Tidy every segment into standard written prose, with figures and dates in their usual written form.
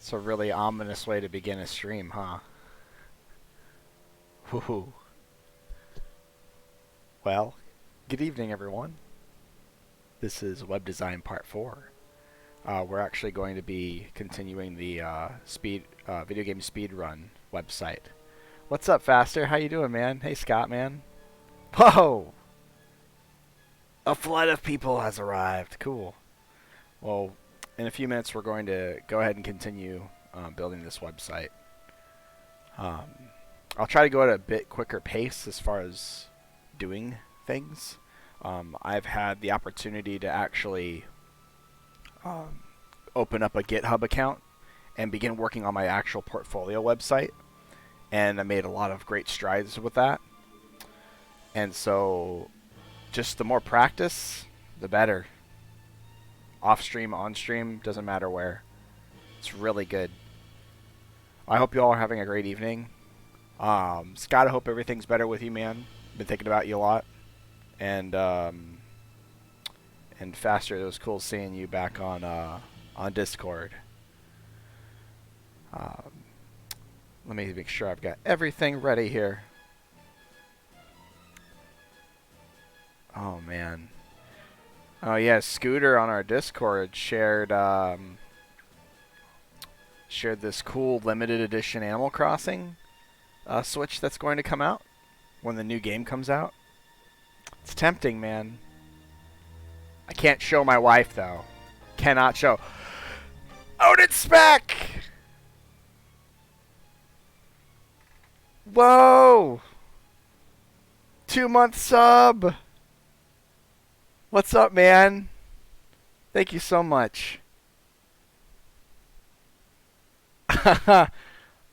It's a really ominous way to begin a stream, huh? Woohoo. Well, good evening, everyone. This is Web Design Part 4. We're actually going to be continuing the video game speedrun website. What's up, Faster? How you doing, man? Hey, Scott, man. Whoa! A flood of people has arrived. Cool. Well, in a few minutes, we're going to go ahead and continue building this website. I'll try to go at a bit quicker pace as far as doing things. I've had the opportunity to actually open up a GitHub account and begin working on my actual portfolio website, and I made a lot of great strides with that. And so just the more practice, the better. Off stream, on stream, doesn't matter where. It's really good. I hope you all are having a great evening. Scott, I hope everything's better with you, man. Been thinking about you a lot. And Faster, it was cool seeing you back on Discord. Let me make sure I've got everything ready here. Oh, man. Oh, yeah, Scooter on our Discord shared this cool limited edition Animal Crossing Switch that's going to come out when the new game comes out. It's tempting, man. I can't show my wife, though. Cannot show. Odin Spec! Whoa! 2-month sub! What's up, man? Thank you so much.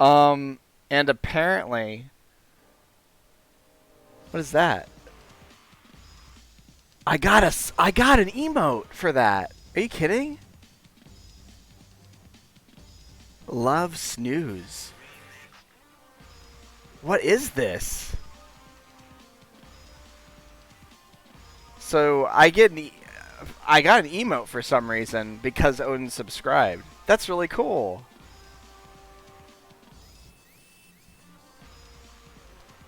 And apparently... What is that? I got an emote for that. Are you kidding? Love snooze. What is this? So I got an emote for some reason because Odin subscribed. That's really cool.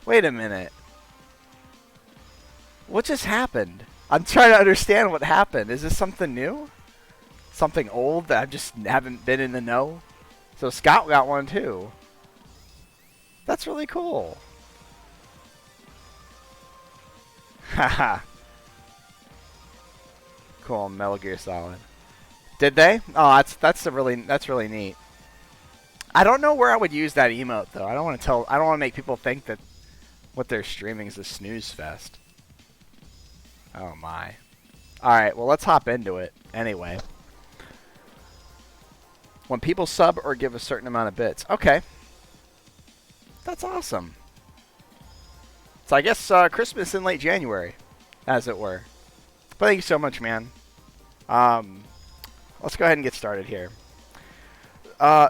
Wait a minute. What just happened? I'm trying to understand what happened. Is this something new? Something old that I just haven't been in the know? So Scott got one too. That's really cool. Haha. Cool, Metal Gear Solid. Did they? Oh, that's really neat. I don't know where I would use that emote though. I don't want to make people think that what they're streaming is a snooze fest. Oh my. Alright, well let's hop into it. Anyway. When people sub or give a certain amount of bits. Okay. That's awesome. So I guess Christmas in late January, as it were. But thank you so much, man. Let's go ahead and get started here.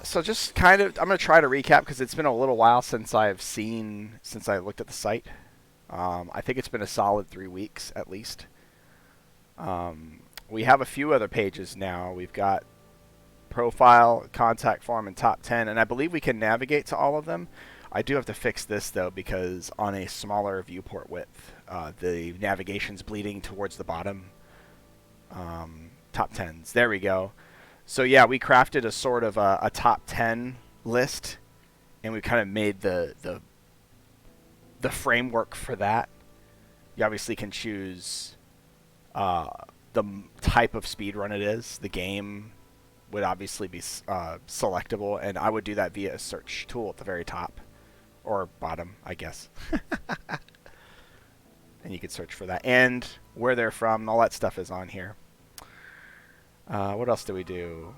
So just kind of, I'm going to try to recap because it's been a little while since I looked at the site. I think it's been a solid 3 weeks at least. We have a few other pages now. We've got profile, contact form, and top 10, and I believe we can navigate to all of them. I do have to fix this though because on a smaller viewport width, the navigation's bleeding towards the bottom. Top 10s. There we go. So yeah, we crafted a sort of a top 10 list, and we kind of made the framework for that. You obviously can choose the type of speedrun it is. The game would obviously be selectable, and I would do that via a search tool at the very top. Or bottom, I guess. And you could search for that. And where they're from, all that stuff is on here. What else do we do?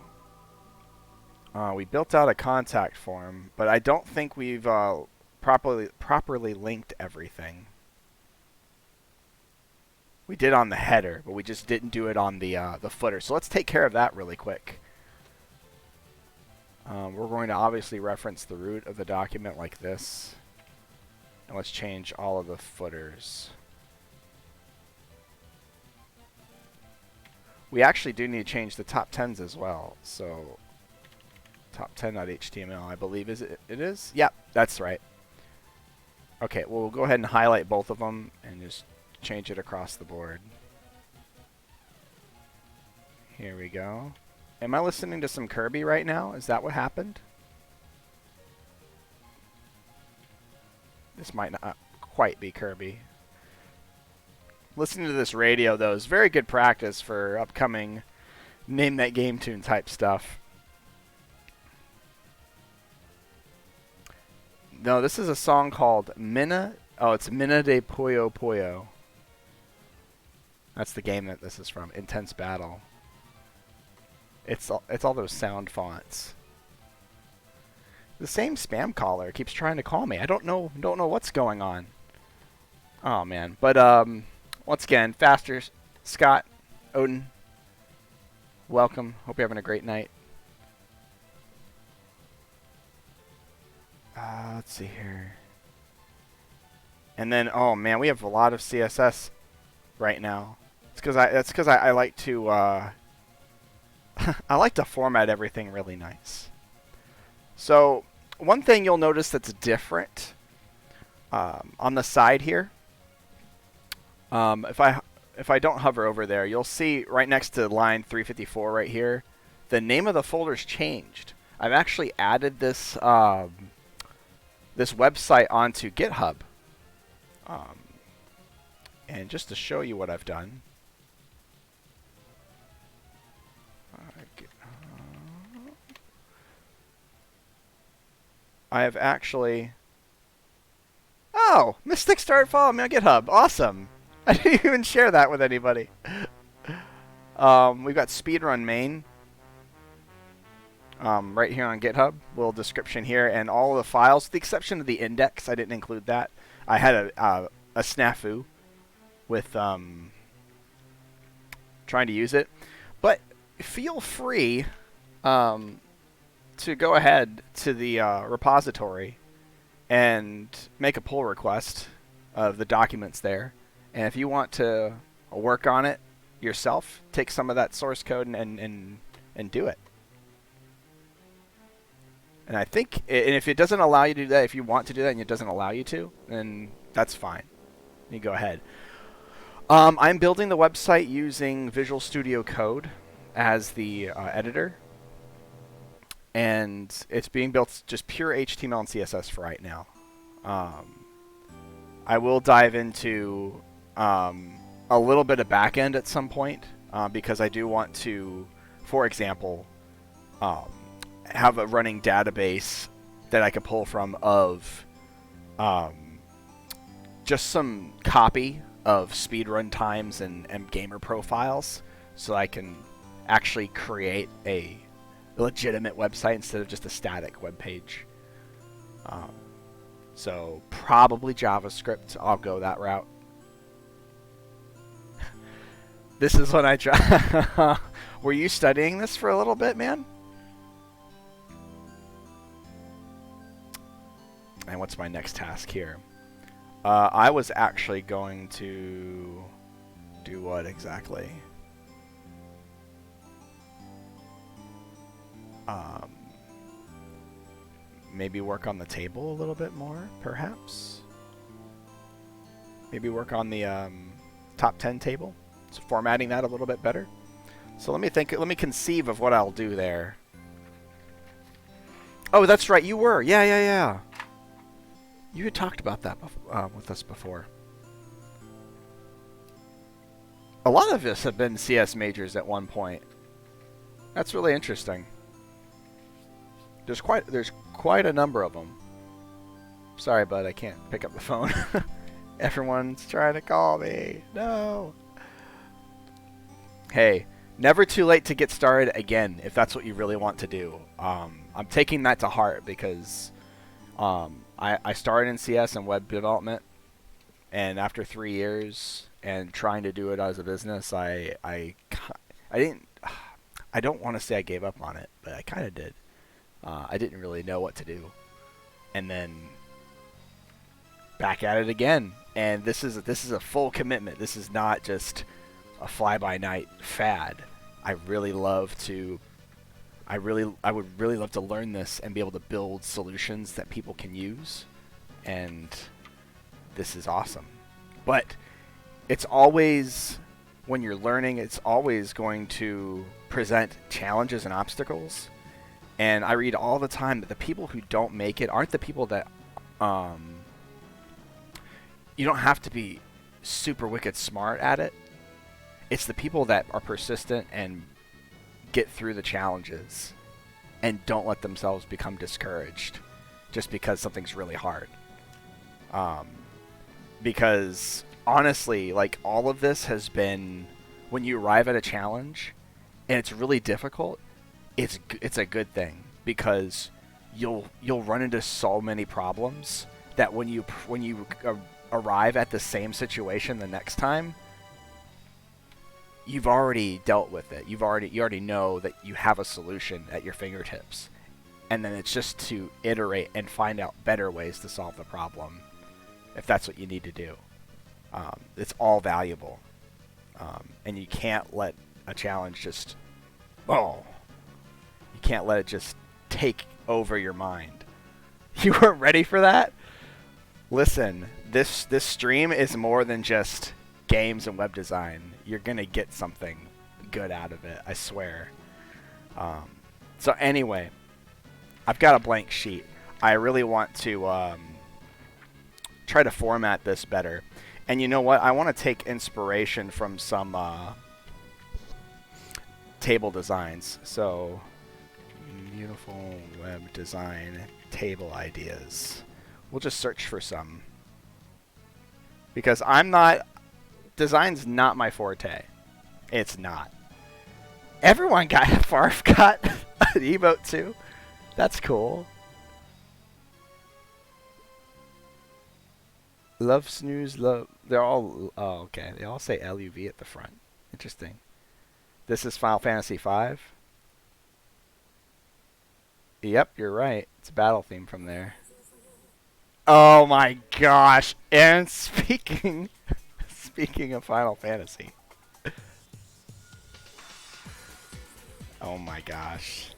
We built out a contact form, but I don't think we've properly linked everything. We did on the header, but we just didn't do it on the footer. So let's take care of that really quick. We're going to obviously reference the root of the document like this. And let's change all of the footers. We actually do need to change the top 10s as well. So top 10.html, I believe. Is it? It is? Yep, that's right. Okay, well, we'll go ahead and highlight both of them and just change it across the board. Here we go. Am I listening to some Kirby right now? Is that what happened? This might not quite be Kirby. Listening to this radio, though, is very good practice for upcoming Name That Game Tune type stuff. No, this is a song called Mina. Oh, it's Mina de Puyo Puyo. That's the game that this is from. Intense Battle. It's all those sound fonts. The same spam caller keeps trying to call me. I don't know what's going on. Oh man. But once again, Faster, Scott, Odin, welcome. Hope you're having a great night. Let's see here. And then, oh man, we have a lot of CSS right now. That's because I like to I like to format everything really nice. So one thing you'll notice that's different on the side here. If I don't hover over there, you'll see right next to line 354 right here, the name of the folder's changed. I've actually added this this website onto GitHub. And just to show you what I've done, I have actually... Oh! Mystic started following me on GitHub. Awesome! I didn't even share that with anybody. We've got Speedrun Main right here on GitHub. Little description here, and all of the files, with the exception of the index. I didn't include that. I had a snafu with trying to use it. But feel free to go ahead to the repository and make a pull request of the documents there. And if you want to work on it yourself, take some of that source code and do it. And I think, and if it doesn't allow you to do that, if you want to do that and it doesn't allow you to, then that's fine. You go ahead. I'm building the website using Visual Studio Code as the editor. And it's being built just pure HTML and CSS for right now. I will dive into a little bit of backend at some point because I do want to, for example, have a running database that I can pull from of just some copy of speedrun times and gamer profiles, so I can actually create a legitimate website instead of just a static web page. So probably JavaScript. I'll go that route. This is what I try. Were you studying this for a little bit, man? And what's my next task here? I was actually going to do what exactly? Maybe work on the table a little bit more, perhaps. Maybe work on the top 10 table. So formatting that a little bit better. So let me think. Let me conceive of what I'll do there. Oh, that's right. You were. Yeah. You had talked about that with us before. A lot of us have been CS majors at one point. That's really interesting. There's quite a number of them. Sorry, bud, I can't pick up the phone. Everyone's trying to call me. No. Hey, never too late to get started again if that's what you really want to do. I'm taking that to heart because I started in CS and web development, and after 3 years and trying to do it as a business, I don't want to say I gave up on it, but I kind of did. I didn't really know what to do, and then back at it again. And this is a full commitment. This is not just a fly-by-night fad. I really love to I would really love to learn this and be able to build solutions that people can use, and this is awesome. But it's always, when you're learning, it's always going to present challenges and obstacles. And I read all the time that the people who don't make it aren't the people that, you don't have to be super wicked smart at it. It's the people that are persistent and get through the challenges and don't let themselves become discouraged just because something's really hard. Because honestly, like, all of this has been, when you arrive at a challenge and it's really difficult, it's a good thing, because you'll run into so many problems that when you arrive at the same situation the next time, you've already dealt with it. You already know that you have a solution at your fingertips, and then it's just to iterate and find out better ways to solve the problem, if that's what you need to do. It's all valuable, and you can't let a challenge just, you can't let it just take over your mind. You weren't ready for that? Listen, this stream is more than just games and web design. You're gonna get something good out of it, I swear. So anyway, I've got a blank sheet. I really want to try to format this better. And you know what? I want to take inspiration from some table designs. So, beautiful web design table ideas. We'll just search for some, because design's not my forte. It's not. Everyone got Farf got an emote too. That's cool. Love snooze love. They're all okay. They all say LUV at the front. Interesting. This is Final Fantasy V. Yep, you're right. It's a battle theme from there. Oh my gosh! And speaking of Final Fantasy. Oh my gosh.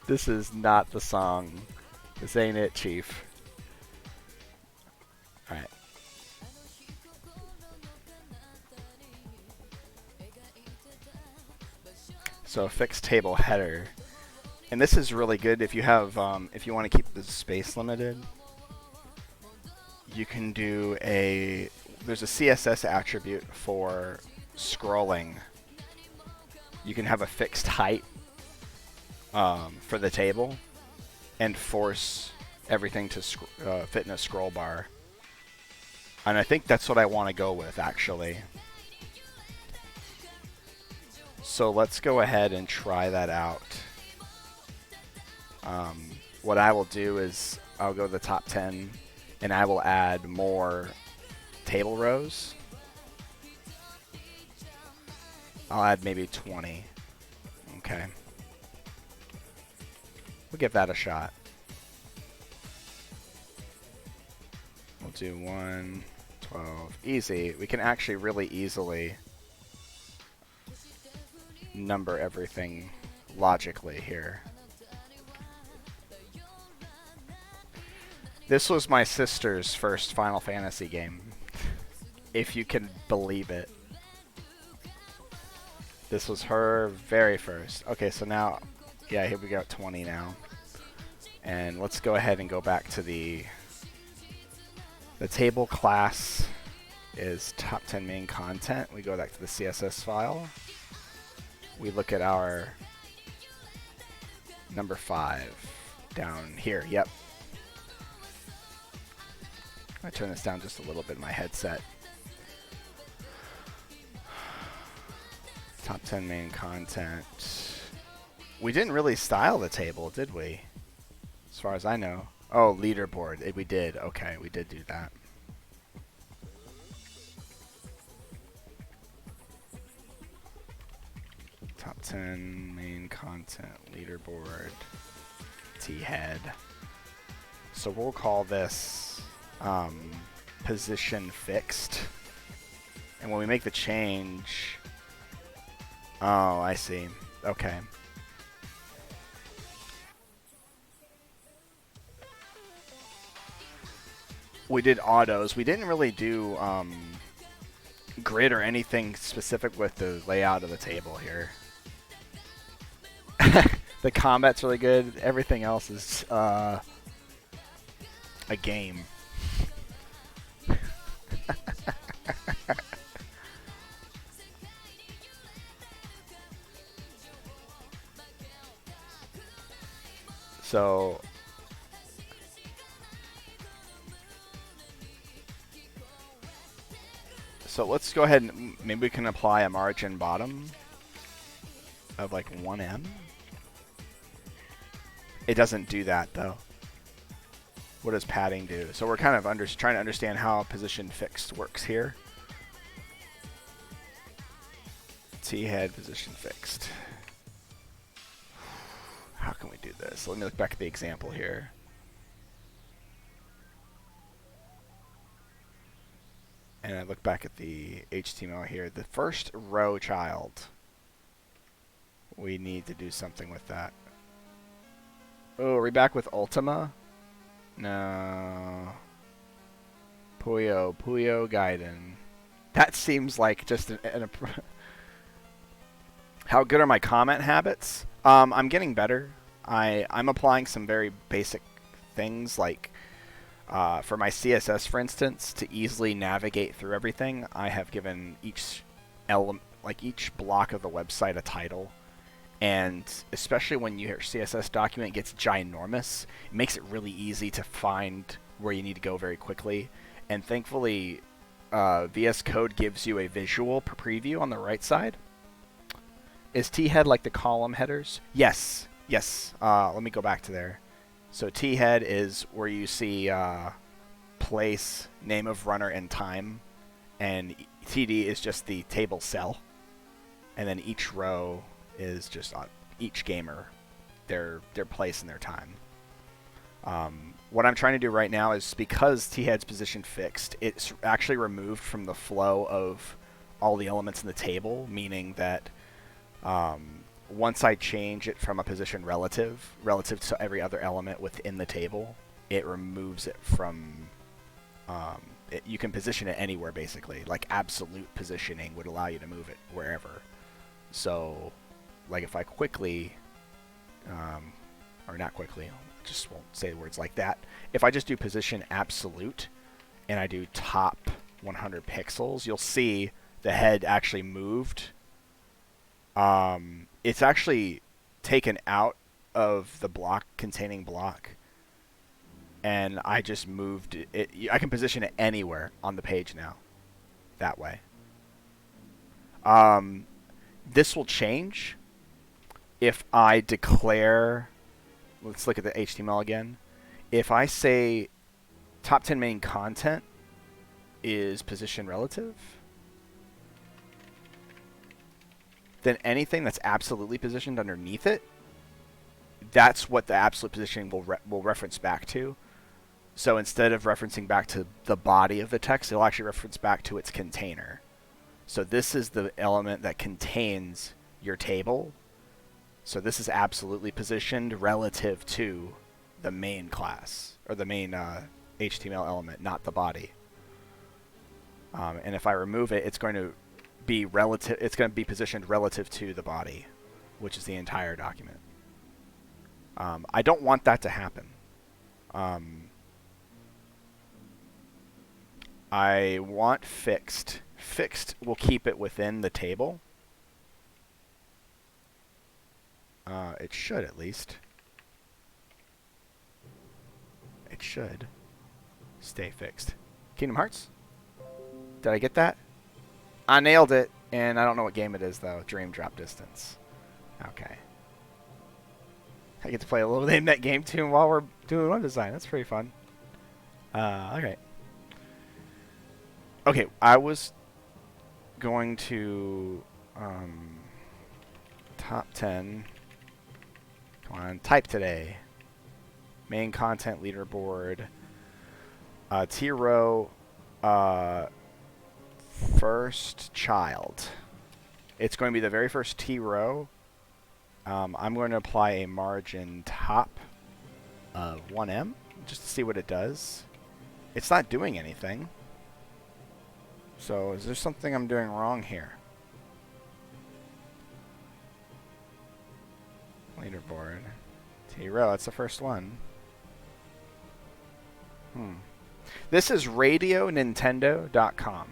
This is not the song. This ain't it, Chief. Alright. So a fixed table header. And this is really good if you have, if you want to keep the space limited. You can do there's a CSS attribute for scrolling. You can have a fixed height for the table and force everything to fit in a scroll bar. And I think that's what I want to go with, actually. So let's go ahead and try that out. What I will do is I'll go to the top 10 and I will add more table rows. I'll add maybe 20. Okay. We'll give that a shot. We'll do 1, 12. Easy. We can actually really easily number everything logically here. This was my sister's first Final Fantasy game, if you can believe it. This was her very first. Okay, so now, yeah, here we got 20 now. And let's go ahead and go back to the table class is top 10 main content. We go back to the CSS file. We look at our number 5 down here. Yep. I turn this down just a little bit in my headset. Top 10 main content. We didn't really style the table, did we? As far as I know. Oh, leaderboard. We did. Okay, we did do that. Top 10 main content, leaderboard, T-head. So we'll call this position fixed. And when we make the change... Oh, I see. Okay. We did autos. We didn't really do grid or anything specific with the layout of the table here. The combat's really good. Everything else is a game. So let's go ahead and maybe we can apply a margin bottom of like 1em. It doesn't do that though. What does padding do? So we're kind of trying to understand how position fixed works here. T-head position fixed. How can we do this? So let me look back at the example here. And I look back at the HTML here. The first row child, we need to do something with that. Oh, are we back with Ultima? No. Puyo Gaiden. That seems like just an How good are my comment habits? I'm getting better. I'm applying some very basic things like for my CSS, for instance, to easily navigate through everything. I have given each each block of the website a title. And especially when your CSS document gets ginormous, it makes it really easy to find where you need to go very quickly. And thankfully, VS Code gives you a visual preview on the right side. Is T-head like the column headers? Yes. Yes. Let me go back to there. So T-head is where you see place, name of runner, and time. And TD is just the table cell. And then each row is just on each gamer, their place and their time. What I'm trying to do right now is, because T-head's position fixed, it's actually removed from the flow of all the elements in the table, meaning that once I change it from a position relative to every other element within the table, it removes it from... you can position it anywhere, basically. Like absolute positioning would allow you to move it wherever. So... like if I quickly, or not quickly, just won't say words like that. If I just do position absolute and I do top 100 pixels, you'll see the head actually moved. It's actually taken out of the block containing block, and I just moved it. I can position it anywhere on the page now, that way. This will change if I declare, let's look at the HTML again. If I say top 10 main content is position relative, then anything that's absolutely positioned underneath it, that's what the absolute positioning will reference back to. So instead of referencing back to the body of the text, it'll actually reference back to its container. So this is the element that contains your table. So this is absolutely positioned relative to the main class, or the main HTML element, not the body. And if I remove it, it's going to be relative. It's going to be positioned relative to the body, which is the entire document. I don't want that to happen. I want fixed. Fixed will keep it within the table. It should, at least. It should stay fixed. Kingdom Hearts? Did I get that? I nailed it, and I don't know what game it is, though. Dream Drop Distance. Okay. I get to play a little name that game, too, while we're doing web design. That's pretty fun. Okay. Okay, I was going to top 10. Come on, type today. Main content leaderboard. T row first child. It's going to be the very first T row. I'm going to apply a margin top of 1em just to see what it does. It's not doing anything. So is there something I'm doing wrong here? Leaderboard. T row, that's the first one. This is radionintendo.com.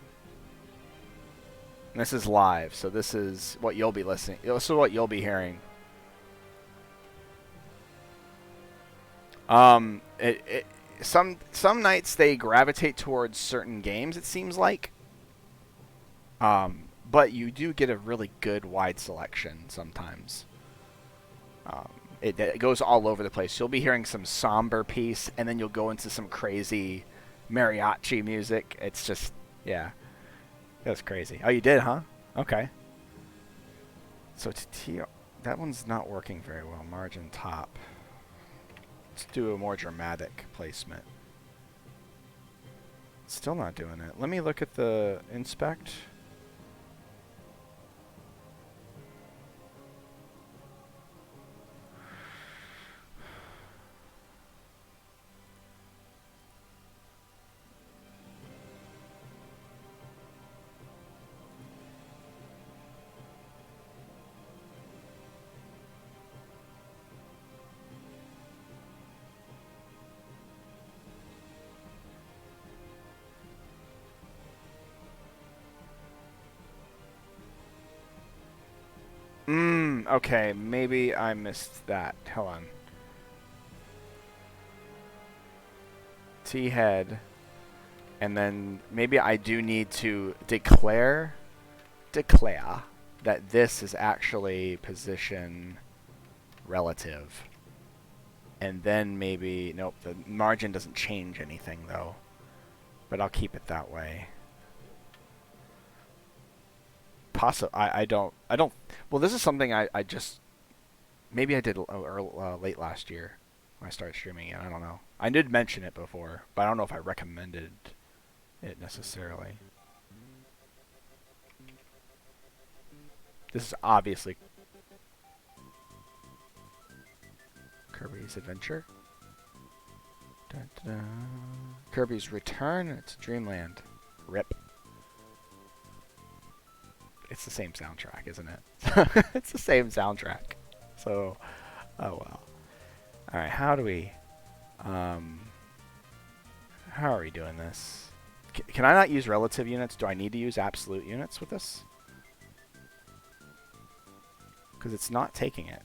This is live, so this is what you'll be listening. This is what you'll be hearing. Some nights they gravitate towards certain games, it seems like. But you do get a really good wide selection sometimes. It goes all over the place. You'll be hearing some somber piece, and then you'll go into some crazy mariachi music. It's just, yeah. That's crazy. Oh, you did, huh? Okay. So that one's not working very well. Margin top. Let's do a more dramatic placement. Still not doing it. Let me look at the inspect. Okay, maybe I missed that. Hold on. T head. And then maybe I do need to declare that this is actually position relative. And then maybe, nope, the margin doesn't change anything though. But I'll keep it that way. I don't. Well, this is something I just maybe I did late last year when I started streaming it. I don't know. I did mention it before, but I don't know if I recommended it necessarily. This is obviously Kirby's Adventure. Dun, dun, dun. Kirbys Return. It's Dreamland. RIP. It's the same soundtrack, isn't it? It's the same soundtrack. So, oh well. Alright, how do we... how are we doing this? Can I not use relative units? Do I need to use absolute units with this? Because it's not taking it.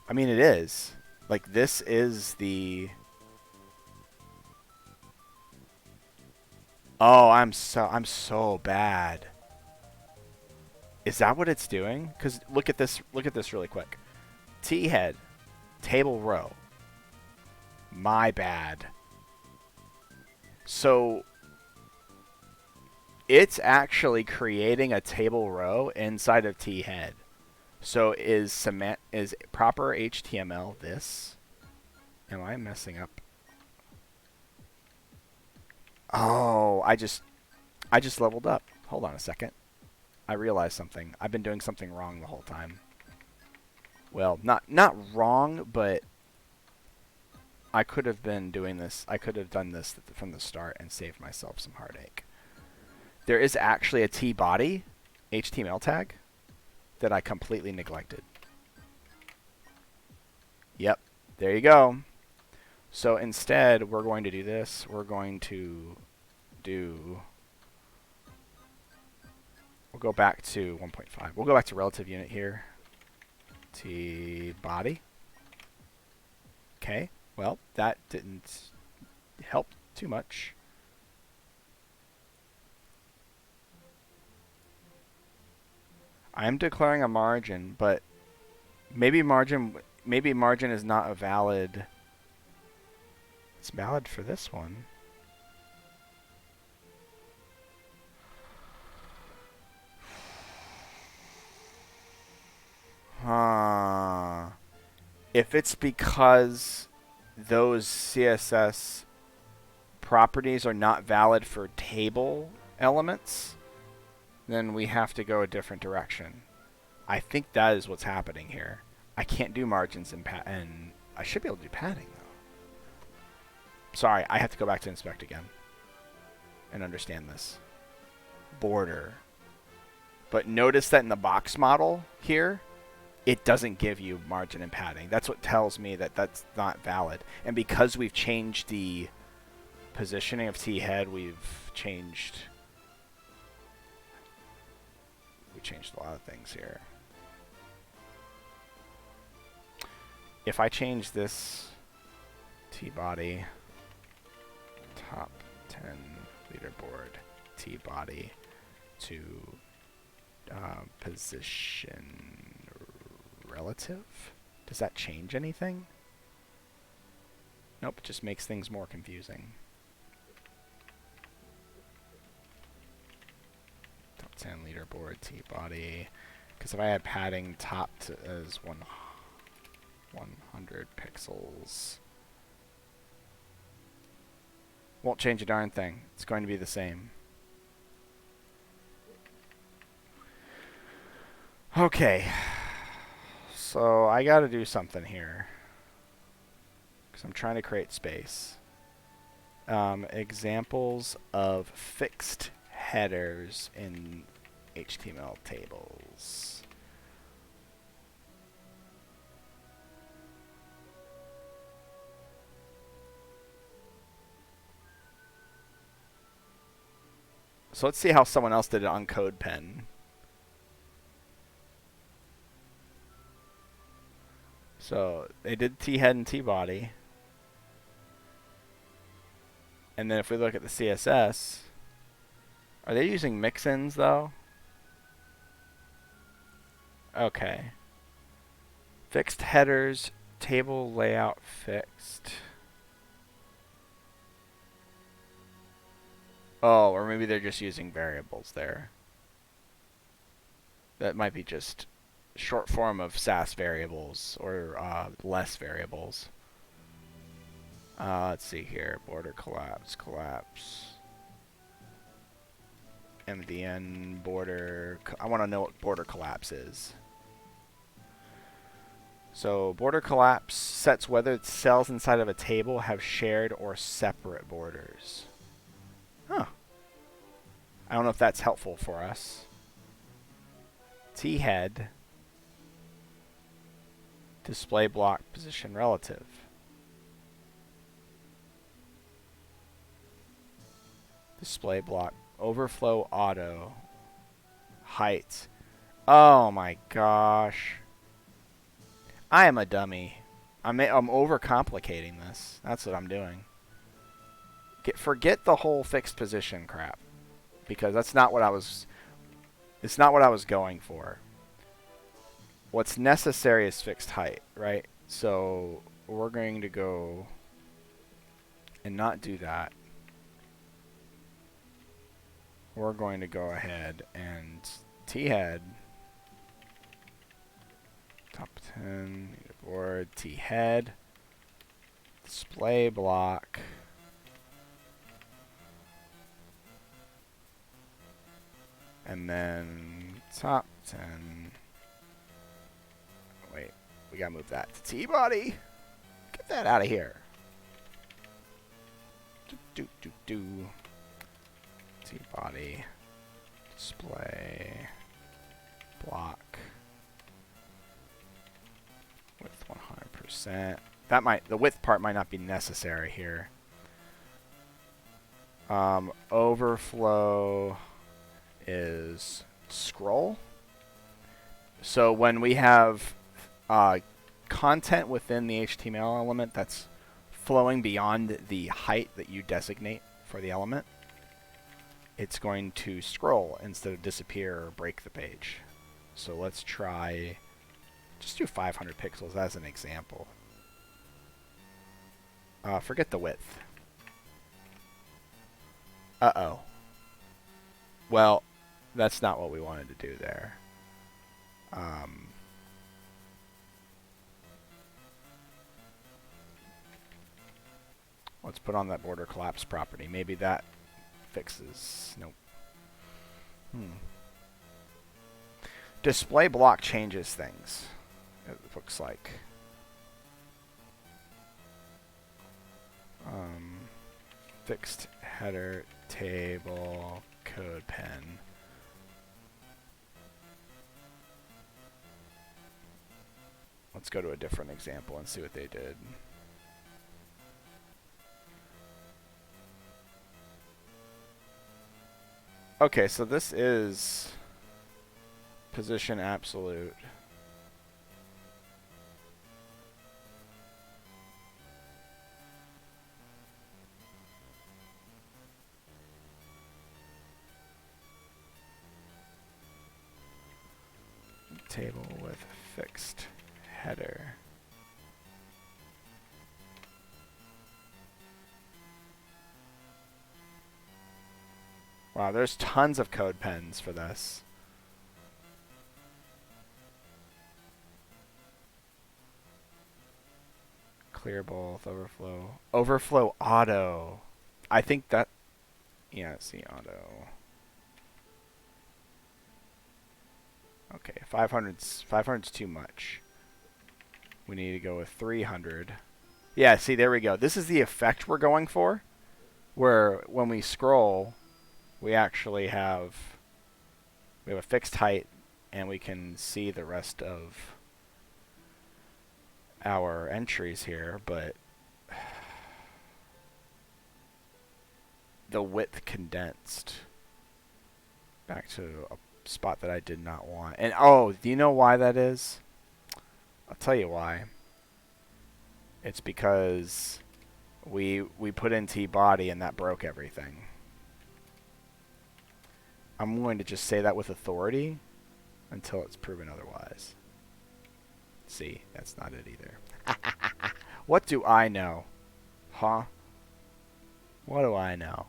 I mean, it is. Like, this is the... Oh, I'm so bad. Is that what it's doing? Because look at this really quick. T head, table row. My bad. So it's actually creating a table row inside of T head. So is proper HTML this? Am I messing up? Oh, I just leveled up. Hold on a second. I realized something. I've been doing something wrong the whole time. Well, not wrong, but I could have been doing this. I could have done this from the start and saved myself some heartache. There is actually a T-body HTML tag that I completely neglected. Yep, there you go. So instead, we're going to do this. We're going to do... We'll go back to 1.5. We'll go back to relative unit here. T-body. Okay, well, that didn't help too much. I am declaring a margin, but maybe margin is not a valid... It's valid for this one. If it's because those CSS properties are not valid for table elements, then we have to go a different direction. I think that is what's happening here. I can't do margins and I should be able to do padding though. Sorry, I have to go back to inspect again and understand this. Border. But notice that in the box model here, it doesn't give you margin and padding. That's what tells me that that's not valid. And because we've changed the positioning of T head, we've changed a lot of things here. If I change this T body, top 10 leaderboard T body to position relative, does that change anything? Nope, it just makes things more confusing. Top 10 leaderboard T body, because if I had padding top to as 100 pixels, won't change a darn thing. It's going to be the same. Okay, so I got to do something here because I'm trying to create space. Examples of fixed headers in HTML tables. So let's see how someone else did it on CodePen. So they did T-head and T-body. And then if we look at the CSS, are they using mix-ins though? Okay. Fixed headers, table layout fixed. Oh, or maybe they're just using variables there. That might be just short form of SAS variables or less variables. Let's see here. Border collapse. MDN border. I want to know what border collapse is. So border collapse sets whether cells inside of a table have shared or separate borders. Huh. I don't know if that's helpful for us. T-head. Display block position relative. Display block overflow auto height. Oh my gosh. I am a dummy. I'm overcomplicating this. That's what I'm doing. Forget the whole fixed position crap, because that's not what I was. It's not what I was going for. What's necessary is fixed height, right? So we're going to go and not do that. We're going to go ahead and T-head, top 10, leaderboard, T-head, display block, and then top 10. Wait, we gotta move that to T-body. Get that out of here. T-body, display, block, width 100%. The width part might not be necessary here. Overflow is scroll. So when we have content within the HTML element that's flowing beyond the height that you designate for the element, it's going to scroll instead of disappear or break the page. So let's try, just do 500 pixels as an example. Forget the width. Uh-oh. Well, that's not what we wanted to do there. Let's put on that border collapse property. Maybe that fixes. Nope. Display block changes things, it looks like. Fixed header table code pen. Let's go to a different example and see what they did. Okay, so this is position absolute. Table with fixed header. Wow, there's tons of code pens for this. Clear both, overflow. Overflow auto. I think that, yeah, see auto. Okay, 500's too much. We need to go with 300. Yeah, see, there we go. This is the effect we're going for, where when we scroll, we actually have a fixed height, and we can see the rest of our entries here, but the width condensed back to a spot that I did not want. And oh, do you know why that is? I'll tell you why. It's because we put in T-body and that broke everything. I'm going to just say that with authority until it's proven otherwise. See, that's not it either. What do I know? Huh? What do I know?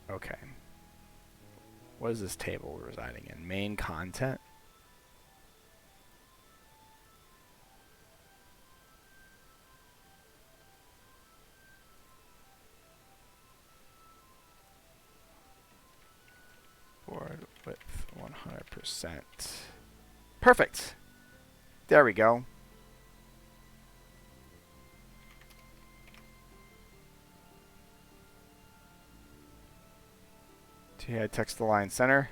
Okay. What is this table residing in? Main content? Board width 100%. Perfect. There we go. TI text align center.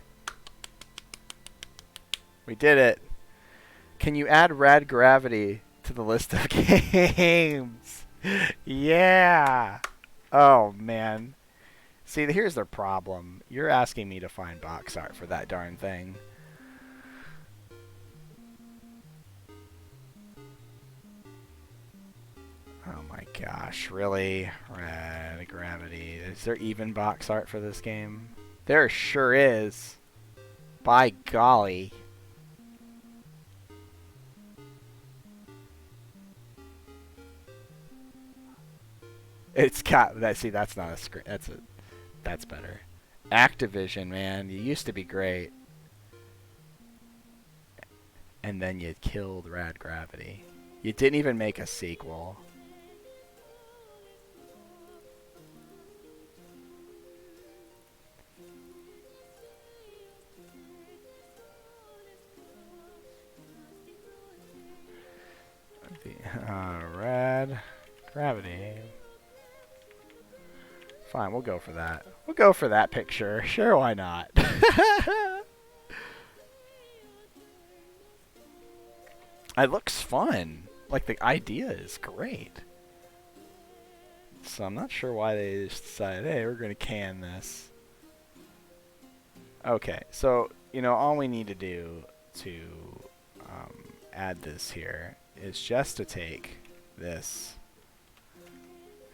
We did it. Can you add rad gravity to the list of games? Yeah. Oh, man. See, here's the problem. You're asking me to find box art for that darn thing. Oh my gosh, really? Rad gravity. Is there even box art for this game? There sure is. By golly. It's got that. See, that's not a screen. That's better. Activision, man, you used to be great, and then you killed Rad Gravity. You didn't even make a sequel. Rad Gravity. Fine, we'll go for that. We'll go for that picture. Sure, why not? It looks fun. Like, the idea is great. So I'm not sure why they just decided, hey, we're going to can this. Okay, so, you know, all we need to do to add this here is just to take this,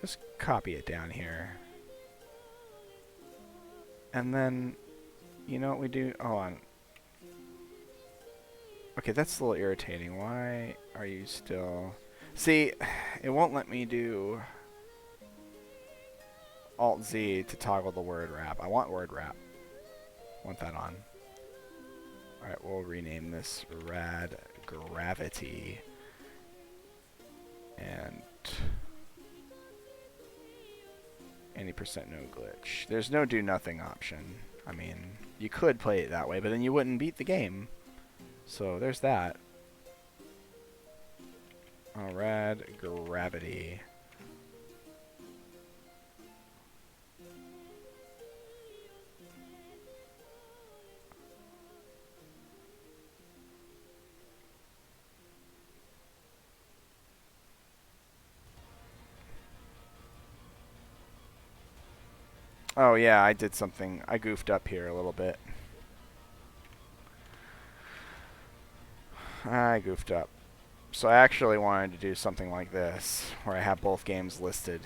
just copy it down here. And then, you know what we do? Hold on. Okay, that's a little irritating. Why are you still... See, it won't let me do Alt-Z to toggle the word wrap. I want word wrap. I want that on. Alright, we'll rename this Rad Gravity. And any percent no glitch. There's no do nothing option. I mean, you could play it that way, but then you wouldn't beat the game. So there's that. Rad Gravity. Oh yeah, I did something. I goofed up here a little bit. I goofed up. So I actually wanted to do something like this, where I have both games listed.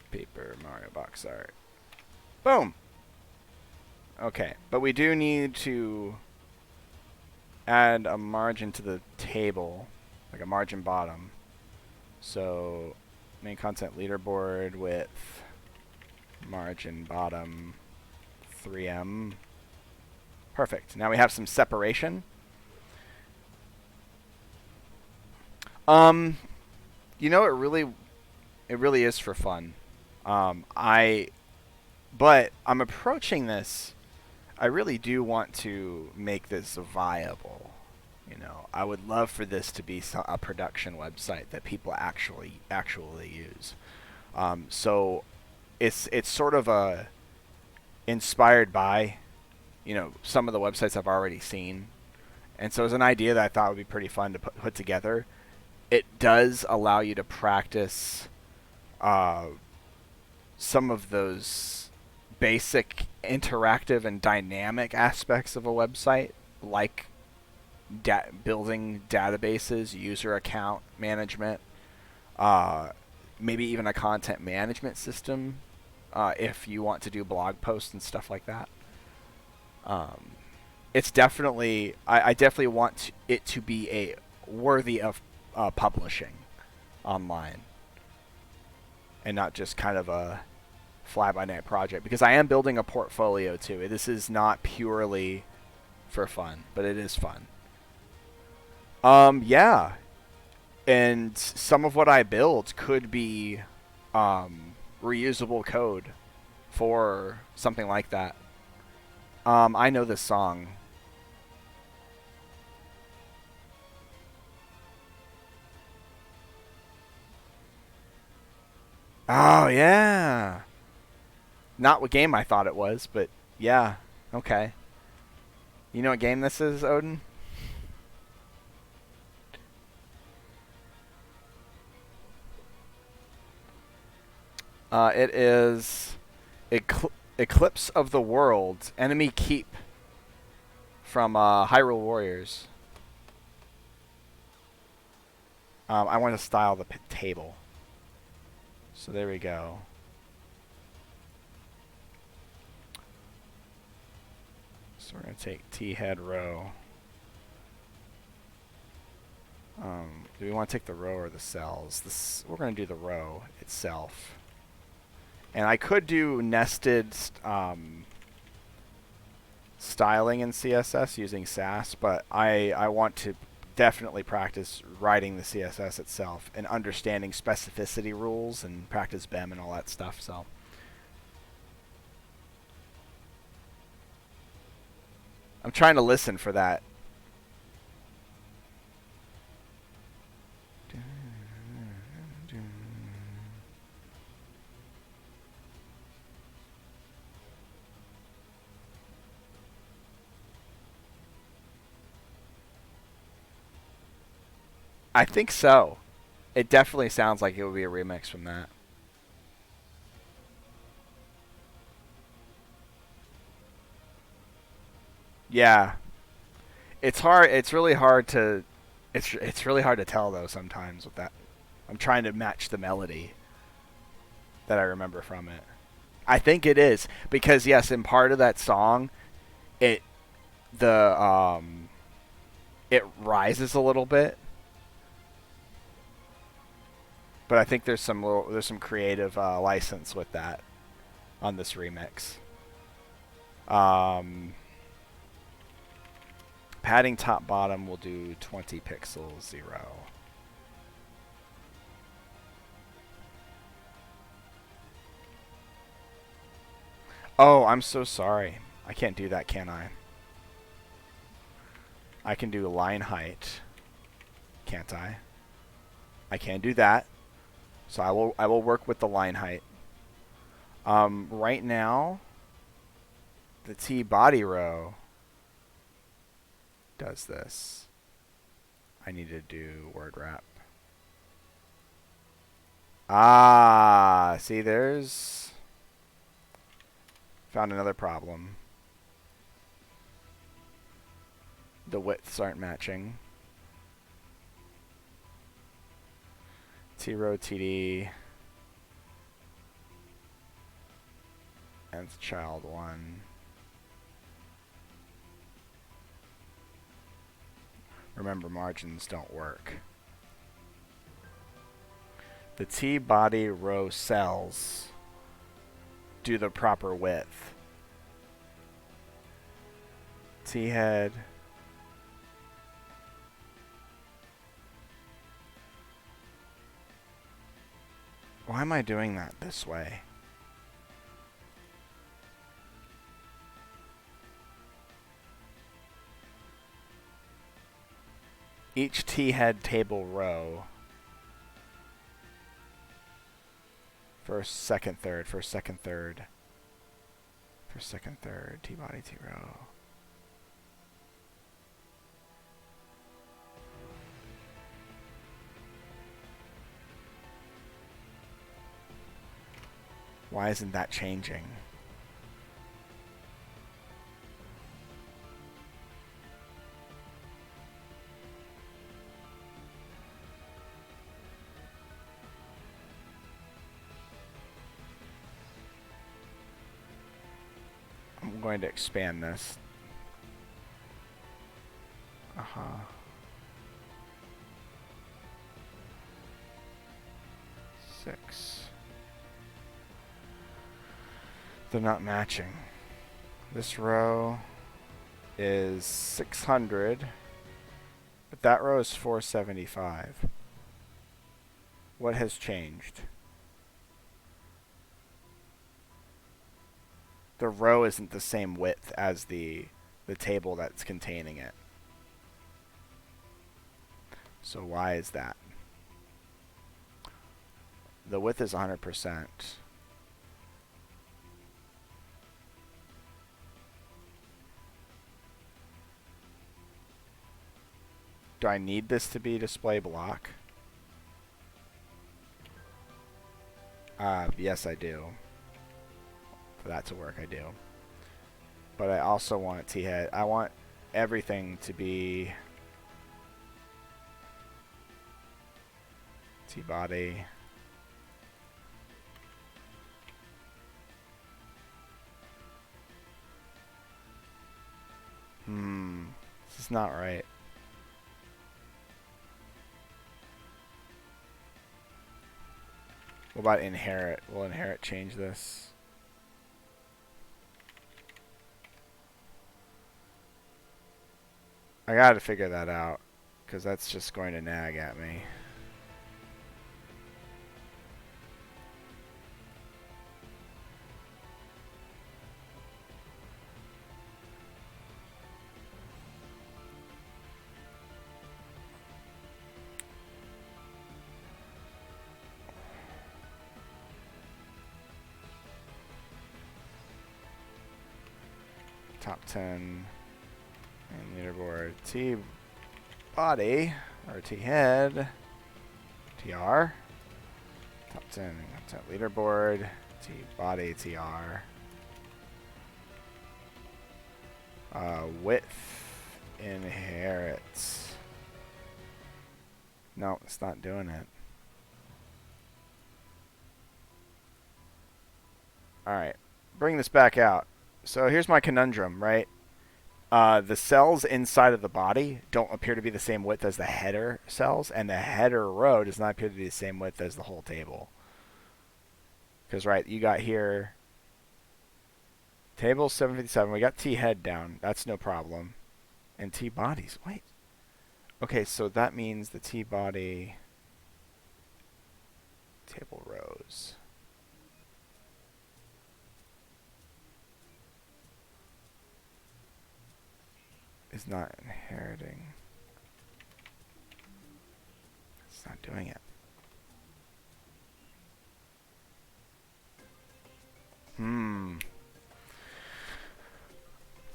Paper Mario box art. Boom! Okay, but we do need to add a margin to the table, like a margin bottom. So main content leaderboard width, margin bottom 3M. Perfect. Now we have some separation. You know, it really is for fun. But I'm approaching this. I really do want to make this viable. You know, I would love for this to be a production website that people actually use. So it's sort of inspired by, you know, some of the websites I've already seen, and so it's an idea that I thought would be pretty fun to put together. It does allow you to practice some of those basic interactive and dynamic aspects of a website, like building databases, user account management, maybe even a content management system if you want to do blog posts and stuff like that. It's definitely, I definitely want it to be a worthy of publishing online, and not just kind of a fly-by-night project, because I am building a portfolio too. This is not purely for fun, but it is fun. Yeah, and some of what I build could be reusable code for something like that. I know this song. Oh, yeah. Not what game I thought it was, but yeah. Okay. You know what game this is, Odin? It is Eclipse of the World, Enemy Keep from Hyrule Warriors. I want to style the table. So there we go. So we're going to take T-head row. Do we want to take the row or the cells? We're going to do the row itself. And I could do nested styling in CSS using Sass, but I want to definitely practice writing the CSS itself and understanding specificity rules and practice BEM and all that stuff. So I'm trying to listen for that. I think so. It definitely sounds like it would be a remix from that. Yeah. It's hard. It's really hard to. It's really hard to tell though sometimes with that. I'm trying to match the melody that I remember from it. I think it is because yes, in part of that song, it it rises a little bit. But I think there's some creative license with that on this remix. Padding top bottom will do 20 pixels 0. Oh, I'm so sorry. I can't do that, can I? I can do line height, can't I? I can do that. So I will work with the line height. Right now, the T body row does this. I need to do word wrap. Ah, see, there's... Found another problem. The widths aren't matching. T row TD. And it's child 1. Remember, margins don't work. The T body row cells do the proper width. T head. Why am I doing that this way? Each T head table row. First, second, third. First, second, third. First, second, third. T body, T row. Why isn't that changing? I'm going to expand this. Uh-huh. Six. They're not matching. This row is 600, but that row is 475. What has changed? The row isn't the same width as the table that's containing it. So why is that? The width is 100%. Do I need this to be display block? Yes, I do. For that to work, I do. But I also want T-head. I want everything to be T-body. This is not right. What about inherit? Will inherit change this? I gotta figure that out, because that's just going to nag at me. Top 10 and leaderboard. T body or T head. TR. Top 10 content leaderboard. T body TR. Width inherits. No, it's not doing it. Alright. Bring this back out. So here's my conundrum, right? The cells inside of the body don't appear to be the same width as the header cells, and the header row does not appear to be the same width as the whole table. Because, right, you got here, table 757, we got T head down, that's no problem. And T bodies, wait. Okay, so that means the T body, table rows. Is not inheriting. It's not doing it.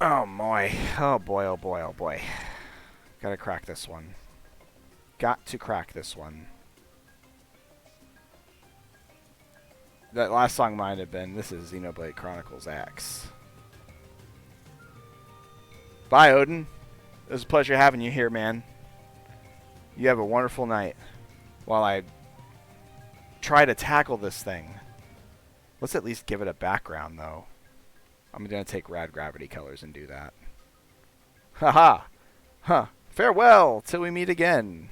Oh boy. Oh boy, oh boy, oh boy. Gotta crack this one. Got to crack this one. That last song might have been, this is Xenoblade Chronicles X. Bye, Odin. It was a pleasure having you here, man. You have a wonderful night while I try to tackle this thing. Let's at least give it a background, though. I'm going to take rad gravity colors and do that. Haha! Huh. Farewell till we meet again.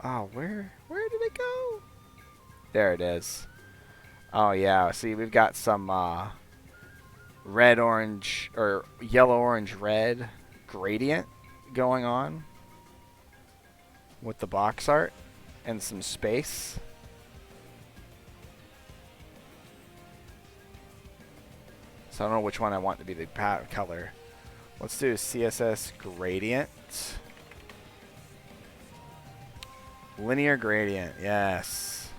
Oh, where did it go? There it is. Oh, yeah. See, we've got some red, orange, or yellow, orange, red gradient going on with the box art and some space. So I don't know which one I want to be the color. Let's do CSS gradient. Linear gradient, yes.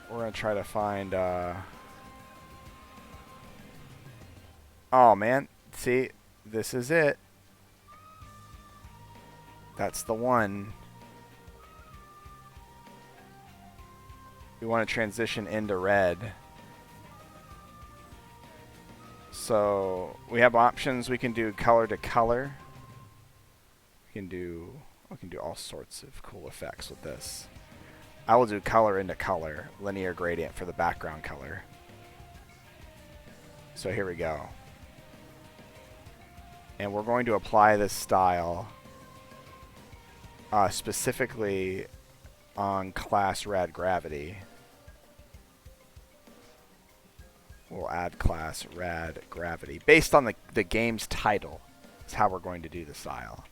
We're going to try to find... Oh, man. See, this is it. That's the one. We want to transition into red. So we have options. We can do color to color. We can do all sorts of cool effects with this. I will do color into color, linear gradient for the background color. So here we go. And we're going to apply this style specifically on class rad gravity. We'll add class rad gravity based on the game's title. Is how we're going to do the style.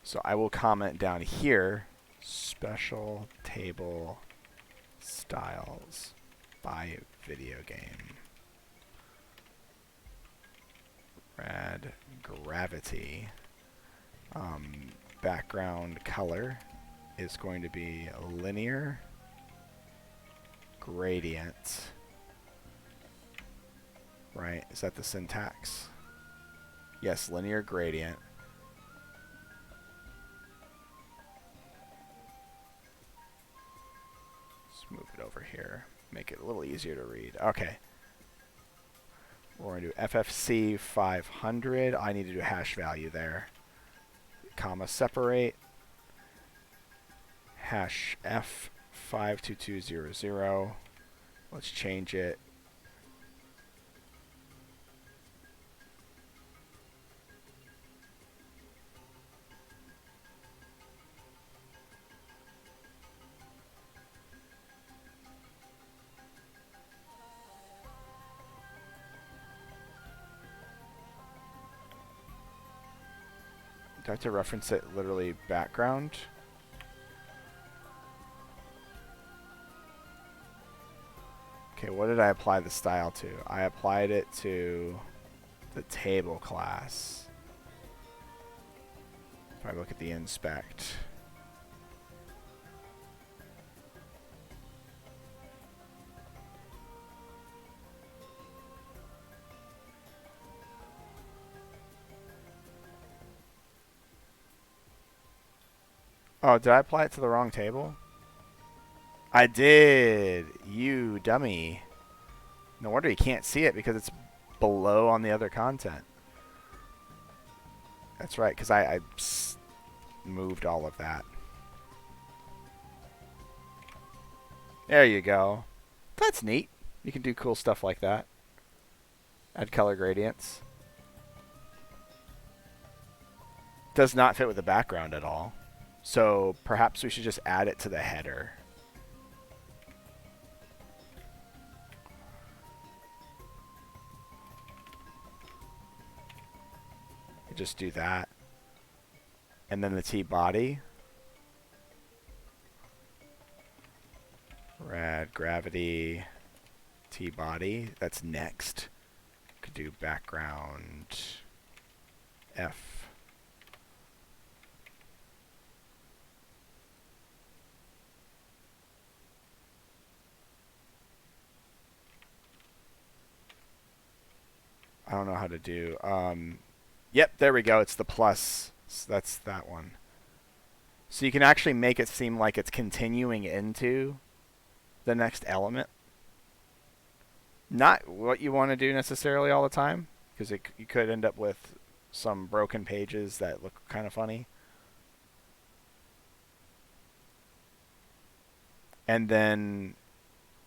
So I will comment down here, special table styles by video game. Rad gravity. Background color is going to be linear gradient. Right? Is that the syntax? Yes, linear gradient. Let's move it over here. Make it a little easier to read. Okay. We're going to do FFC 500. I need to do a hash value there. Comma separate. Hash F52200. Let's change it. Do I have to reference it literally background? Okay, what did I apply the style to? I applied it to the table class. If I look at the inspect. Oh, did I apply it to the wrong table? I did. You dummy. No wonder you can't see it because it's below on the other content. That's right, because I moved all of that. There you go. That's neat. You can do cool stuff like that. Add color gradients. Does not fit with the background at all. So perhaps we should just add it to the header. Just do that. And then the T body. Rad gravity T body. That's next. Could do background F. I don't know how to do. Yep, there we go. It's the plus. So that's that one. So you can actually make it seem like it's continuing into the next element. Not what you want to do necessarily all the time, because you could end up with some broken pages that look kind of funny. And then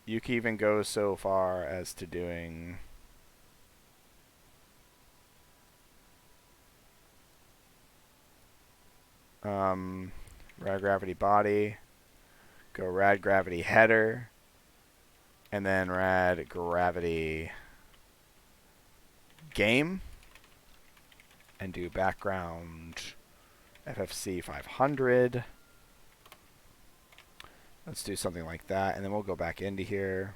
you can even go so far as to doing rad gravity body, go rad gravity header, and then rad gravity game, and do background FFC 500. Let's do something like that, and then we'll go back into here.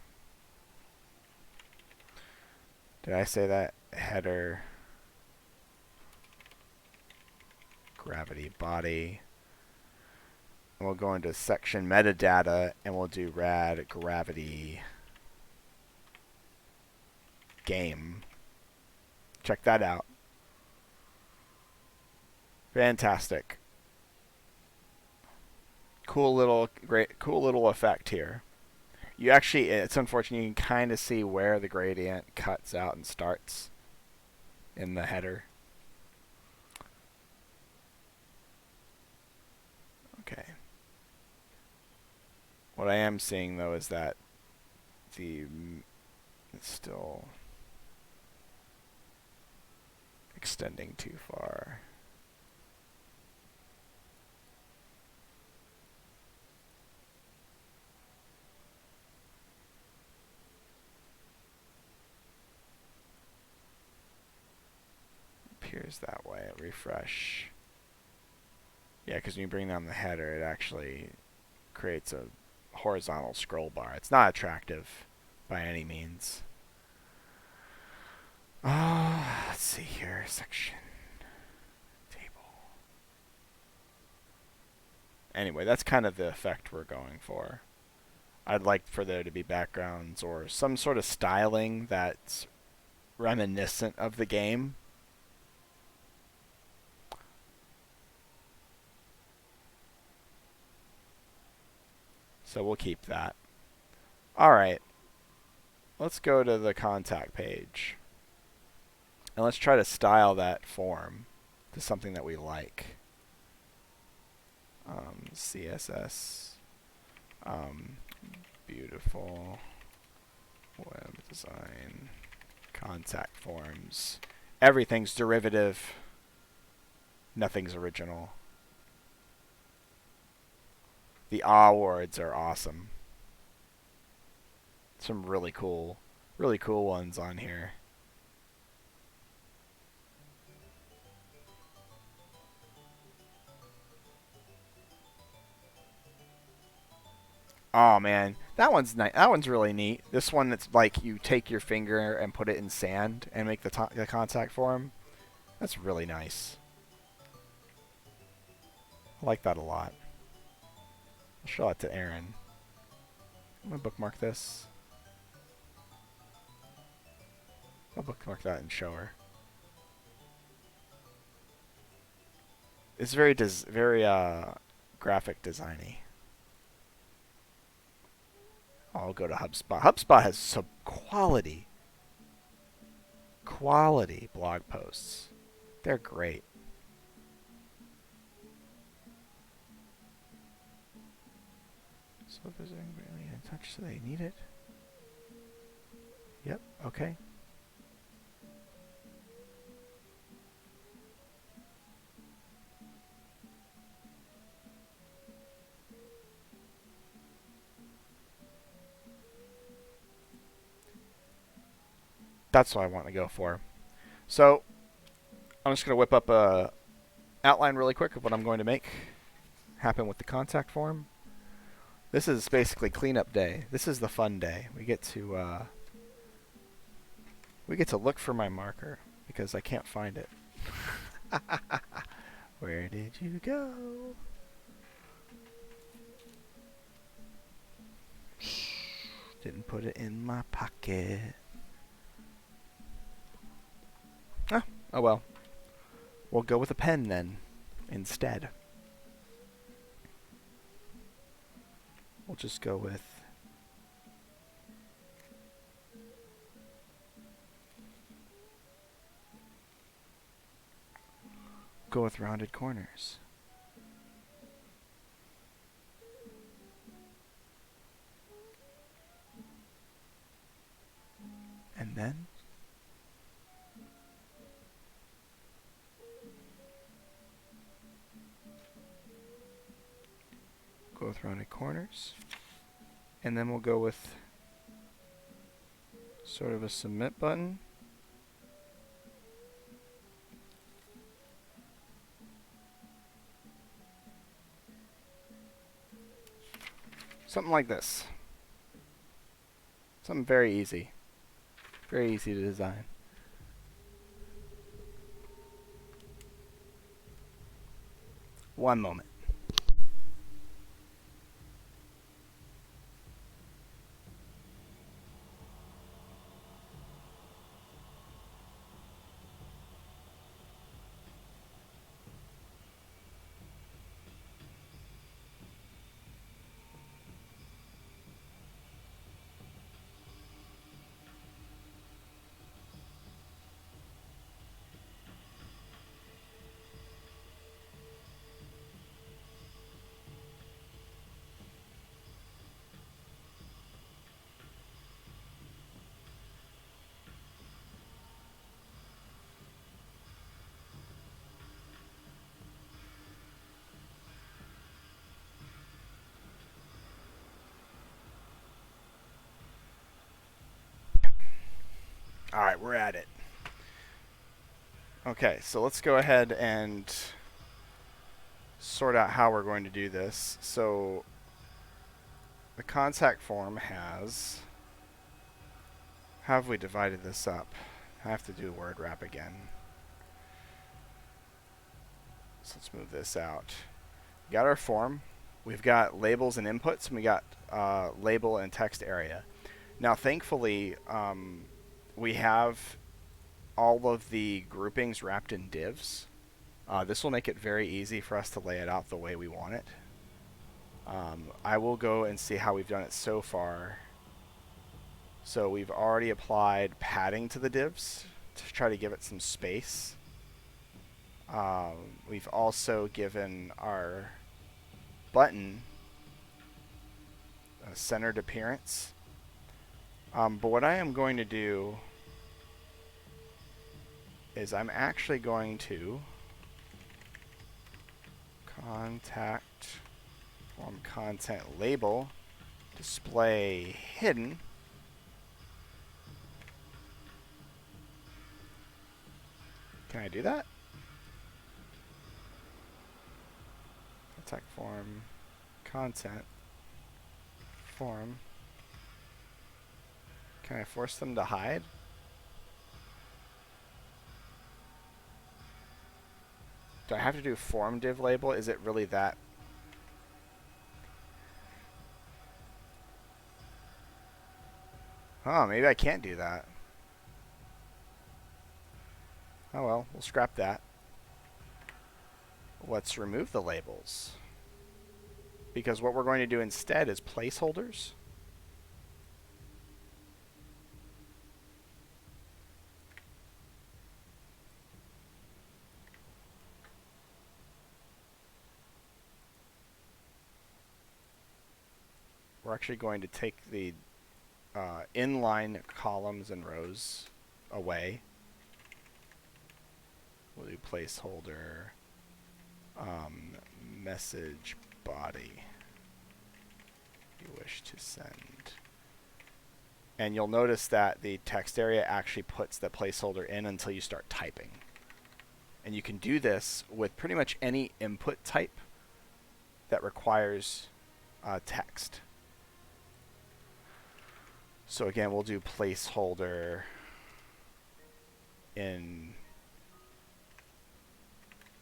Did I say that? Header, gravity body. And we'll go into section metadata, and we'll do rad gravity game. Check that out. Fantastic. Cool little effect here. You actually, it's unfortunate, you can kind of see where the gradient cuts out and starts in the header. Okay. What I am seeing though is that it's still extending too far. Appears that way. Refresh. Yeah, because when you bring down the header, it actually creates a horizontal scroll bar. It's not attractive by any means. Let's see here. Section. Table. Anyway, that's kind of the effect we're going for. I'd like for there to be backgrounds or some sort of styling that's reminiscent of the game. So we'll keep that. Alright. Let's go to the contact page. And let's try to style that form to something that we like. CSS. Beautiful. Web design. Contact forms. Everything's derivative. Nothing's original. The words are awesome. Some really cool ones on here. Oh man, that one's nice. That one's really neat. This one that's like you take your finger and put it in sand and make the contact form. That's really nice. I like that a lot. I'll show it to Erin. I'm gonna bookmark this. I'll bookmark that and show her. It's very graphic designy. I'll go to HubSpot. HubSpot has some quality quality blog posts. They're great. So if there's anybody in touch, so they need it. Yep, okay. That's what I want to go for. So I'm just going to whip up a outline really quick of what I'm going to make happen with the contact form. This is basically cleanup day. This is the fun day. We get to look for my marker because I can't find it. Where did you go? Didn't put it in my pocket. Oh well. We'll go with a pen then, instead. We'll just go with rounded corners. And then go with rounded corners. And then we'll go with sort of a submit button. Something like this. Something very easy. Very easy to design. One moment. Alright, we're at it. Okay, so let's go ahead and sort out how we're going to do this. So the contact form has... How have we divided this up? I have to do word wrap again. So let's move this out. We got our form. We've got labels and inputs, and we got label and text area. Now, thankfully, we have all of the groupings wrapped in divs. This will make it very easy for us to lay it out the way we want it. I will go and see how we've done it so far. So we've already applied padding to the divs to try to give it some space. We've also given our button a centered appearance. But what I am going to do is I'm actually going to contact form content label display hidden. Can I do that? Contact form content form. Can I force them to hide? Do I have to do form div label? Is it really that? Oh, maybe I can't do that. Oh well, we'll scrap that. Let's remove the labels. Because what we're going to do instead is placeholders. we're actually going to take the inline columns and rows away. We'll do placeholder message body you wish to send. And you'll notice that the text area actually puts the placeholder in until you start typing. And you can do this with pretty much any input type that requires text. So again, we'll do placeholder in,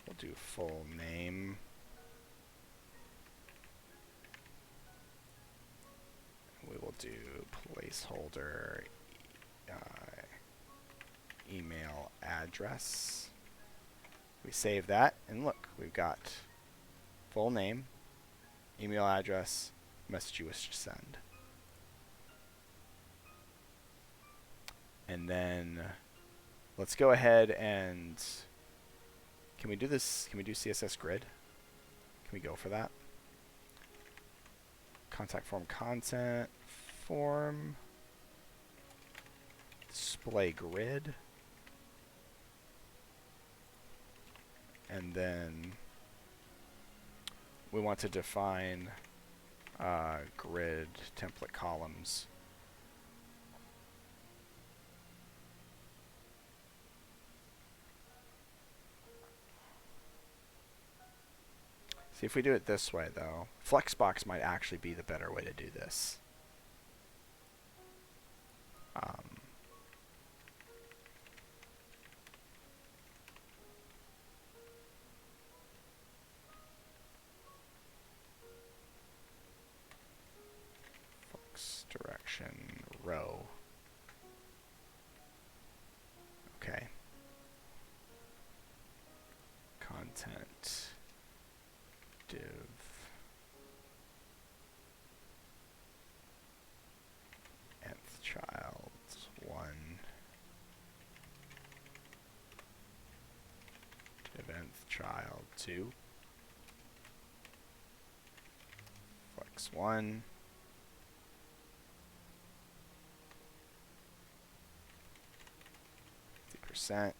we'll do full name. We will do placeholder email address. We save that, and look, we've got full name, email address, message you wish to send. And then let's go ahead and, can we do this? Can we do CSS grid? Can we go for that? Contact form content form, display grid, and then we want to define grid template columns. See, if we do it this way, though, Flexbox might actually be the better way to do this. Flex direction row. Okay. Content. Div nth child 1 div nth child 2 flex 1 50%.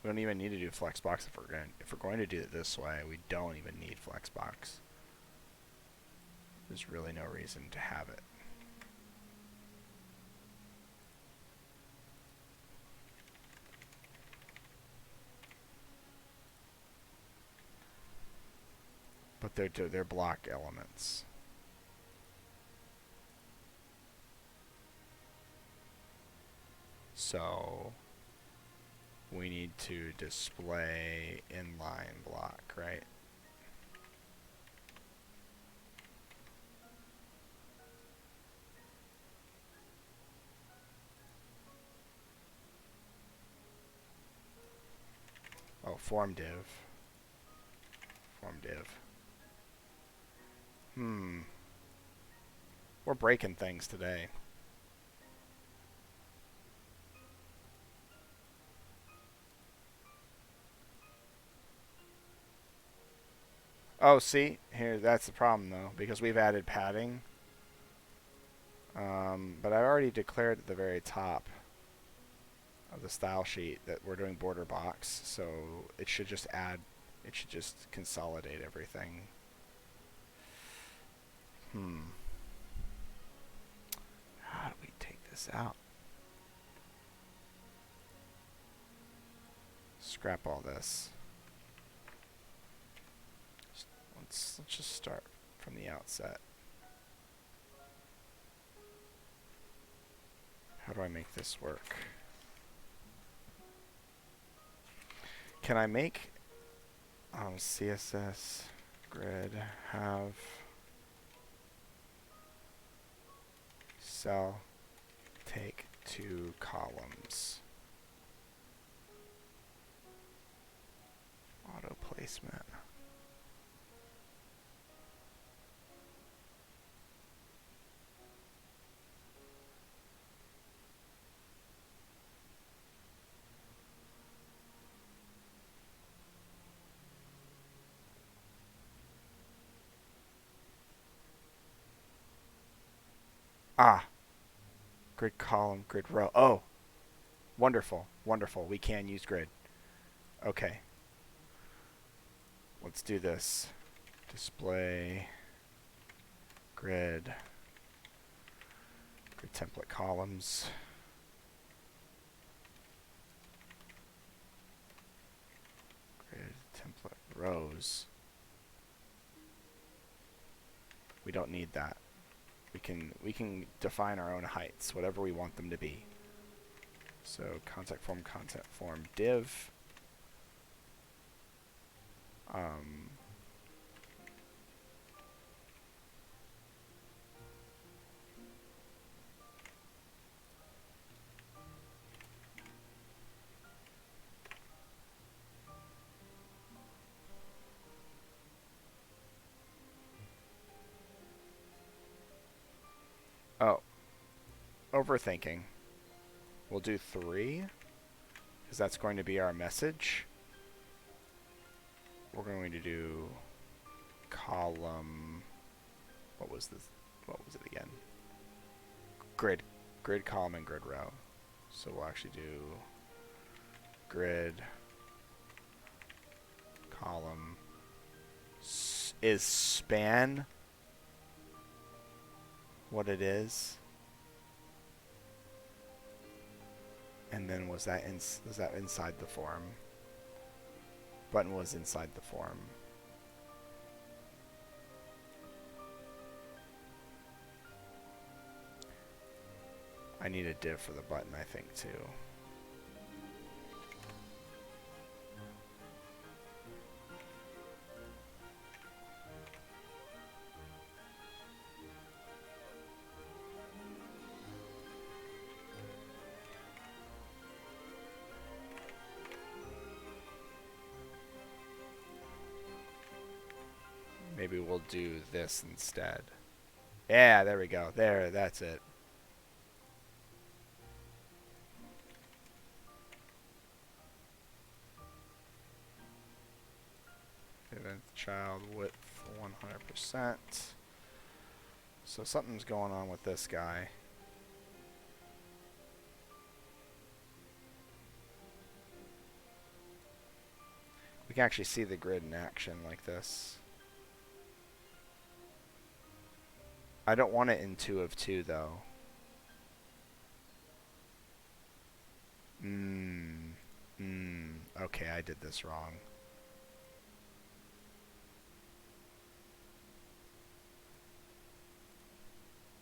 We don't even need to do Flexbox if we're going to do it this way. We don't even need Flexbox. There's really no reason to have it. But they're block elements. So we need to display inline block, right? Oh, form div. Form div. We're breaking things today. Oh, see? Here, that's the problem, though, because we've added padding. But I already declared at the very top of the style sheet that we're doing border box, so it should just consolidate everything. How do we take this out? Scrap all this. Let's just start from the outset. How do I make this work? Can I make CSS grid have cell take 2 columns? Auto placement. Ah, grid column, grid row. Oh, wonderful, wonderful. We can use grid. Okay. Let's do this. Display grid template columns. Grid template rows. We don't need that. We can define our own heights, whatever we want them to be. So content form div. Oh, overthinking. We'll do 3, because that's going to be our message. We're going to do column. What was this? What was it again? Grid column and grid row. So we'll actually do grid column. Is span what it is? And then was that inside the form? Button was inside the form. I need a div for the button, I think, too. Maybe we'll do this instead. Yeah, there we go. There, that's it. Event child width 100%. So something's going on with this guy. We can actually see the grid in action like this. I don't want it in 2 of 2 though. Okay, I did this wrong.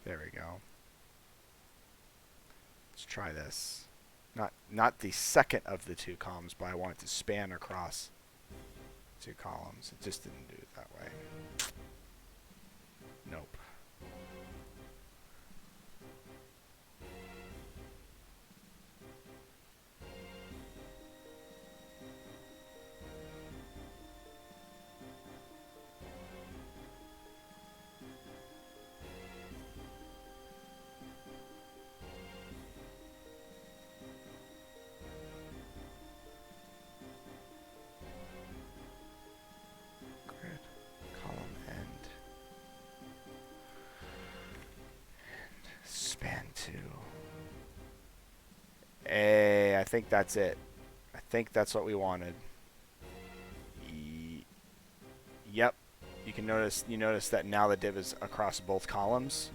There we go. Let's try this. Not the second of the 2 columns, but I want it to span across 2 columns. It just didn't do it that way. Nope. Hey, I think that's it. I think that's what we wanted. Yep. You notice that now the div is across both columns.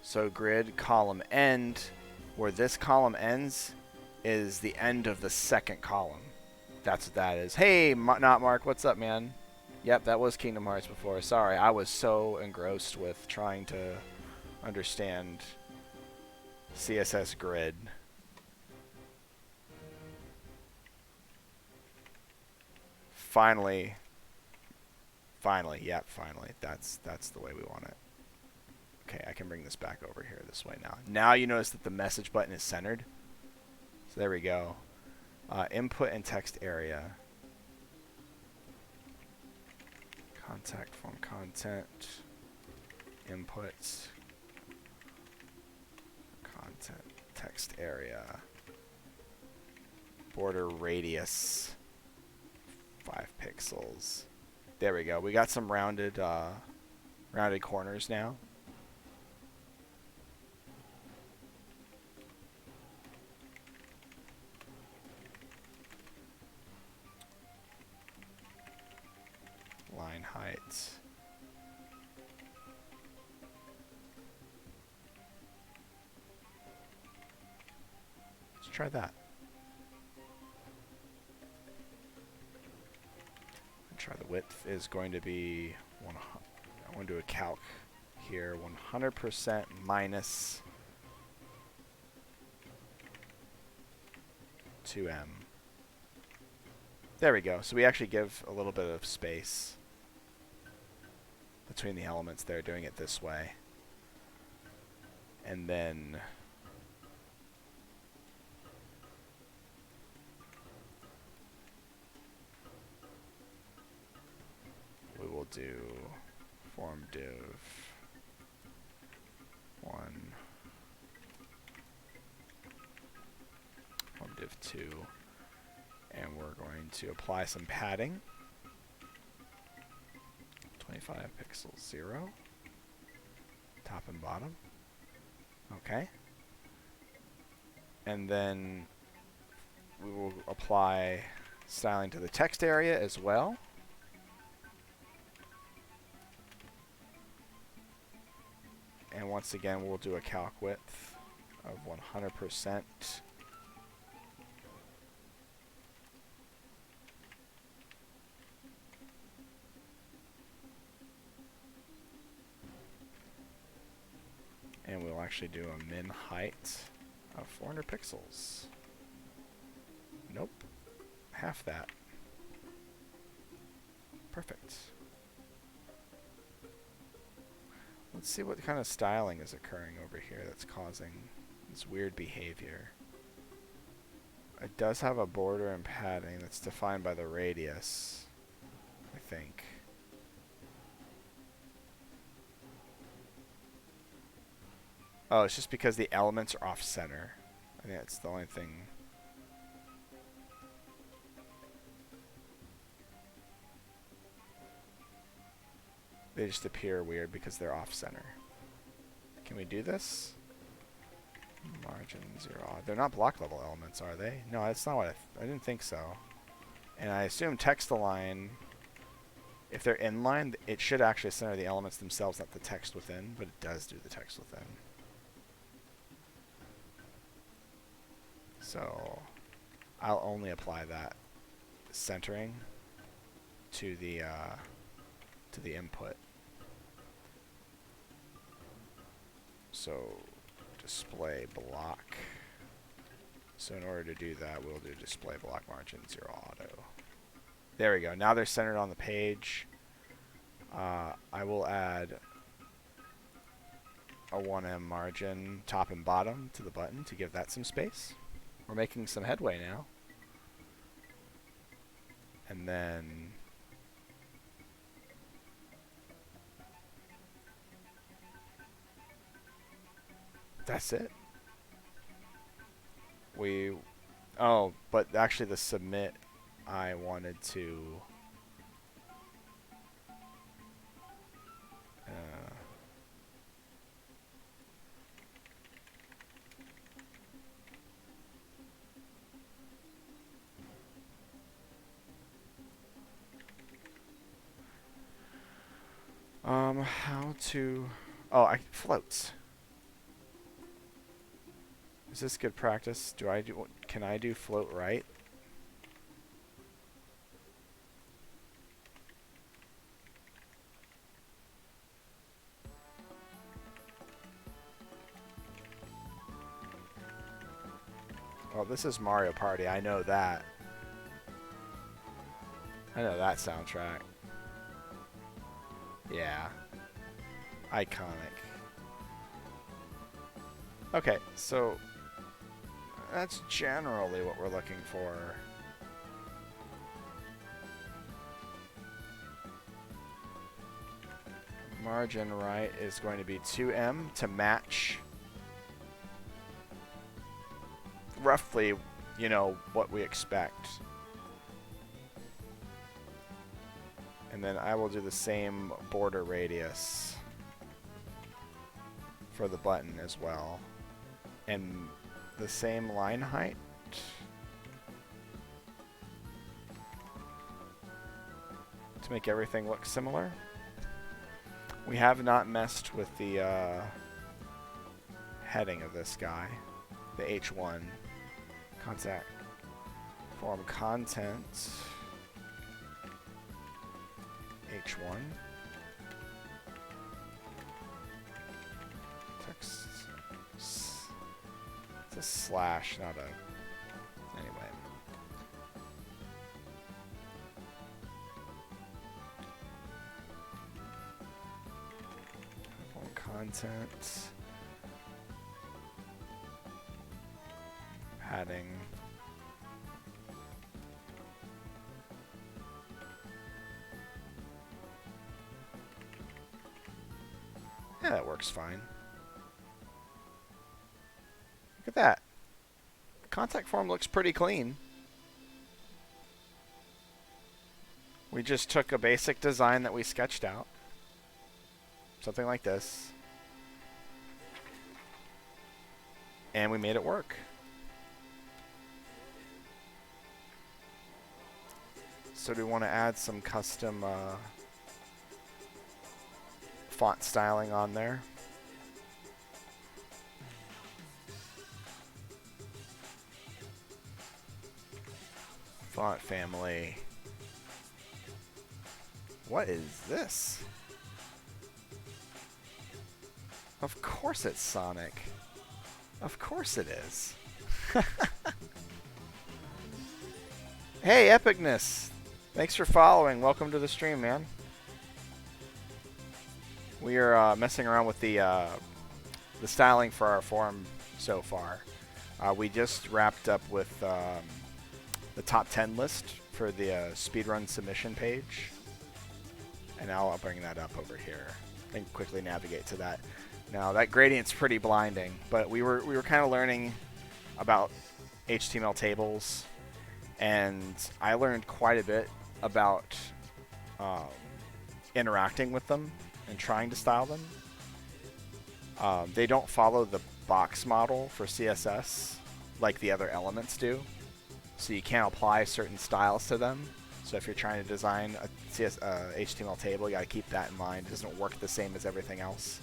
So grid column end, where this column ends, is the end of the second column. That's what that is. Hey, not Mark, what's up, man? Yep, that was Kingdom Hearts before. Sorry, I was so engrossed with trying to understand CSS grid. Finally, yep, finally. That's the way we want it. Okay, I can bring this back over here this way now. Now you notice that the message button is centered. So there we go. Input and text area. Contact form content. Inputs. Content text area. Border radius 5 pixels. There we go. We got some rounded rounded corners now. Line height. Let's try that. Try the width is going to be I want to do a calc here. 100% minus 2m. There we go. So we actually give a little bit of space between the elements there, doing it this way. And then we will do form div 1, form div 2, and we're going to apply some padding. 25 pixels 0, top and bottom. Okay. And then we will apply styling to the text area as well. And once again, we'll do a calc width of 100%. And we'll actually do a min height of 400 pixels. Nope. Half that. Perfect. Let's see what kind of styling is occurring over here that's causing this weird behavior. It does have a border and padding that's defined by the radius, I think. Oh, it's just because the elements are off center. I think that's the only thing. They just appear weird because they're off center. Can we do this? Margin 0. They're not block level elements, are they? No, that's not what I didn't think so. And I assume text align, if they're inline, it should actually center the elements themselves, not the text within, but it does do the text within. So I'll only apply that centering to the input. So display block. So in order to do that, we'll do display block margin 0 auto. There we go. Now they're centered on the page. I will add a 1em margin top and bottom to the button to give that some space. We're making some headway now. And then that's it. Oh, but actually the submit, I wanted to how to, floats. Is this good practice? Can I do float right? Well, this is Mario Party. I know that. I know that soundtrack. Yeah. Iconic. Okay, so that's generally what we're looking for. Margin right is going to be 2em to match roughly, you know, what we expect. And then I will do the same border radius. for the button as well. And the same line height. To make everything look similar. We have not messed with the heading of this guy. The H1. Contact form content. H1. Text. It's a slash, not a... Anyway. Form content. Padding. Yeah, that works fine. Look at that. The contact form looks pretty clean. We just took a basic design that we sketched out. Something like this. And we made it work. So do we want to add some custom font styling on there? Font family. What is this? Of course it's Sonic. Of course it is. Hey, Epicness. Thanks for following. Welcome to the stream, man. We are messing around with the styling for our form so far. We just wrapped up with the top 10 list for the speedrun submission page. And now I'll bring that up over here and quickly navigate to that. Now that gradient's pretty blinding, but we were kind of learning about HTML tables, and I learned quite a bit about interacting with them and trying to style them. They don't follow the box model for CSS like the other elements do, so you can't apply certain styles to them. So if you're trying to design a HTML table, you got to keep that in mind. It doesn't work the same as everything else.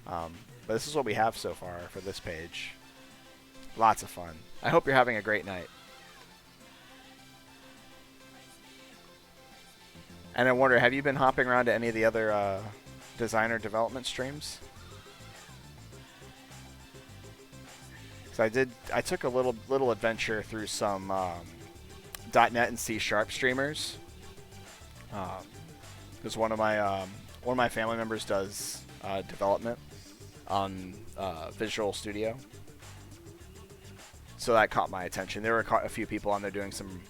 But this is what we have so far for this page. Lots of fun. I hope you're having a great night. And I wonder, have you been hopping around to any of the other designer development streams? Because I took a little adventure through some .NET and C# streamers. Because one of my family members does development on Visual Studio, so that caught my attention. There were a few people on there doing some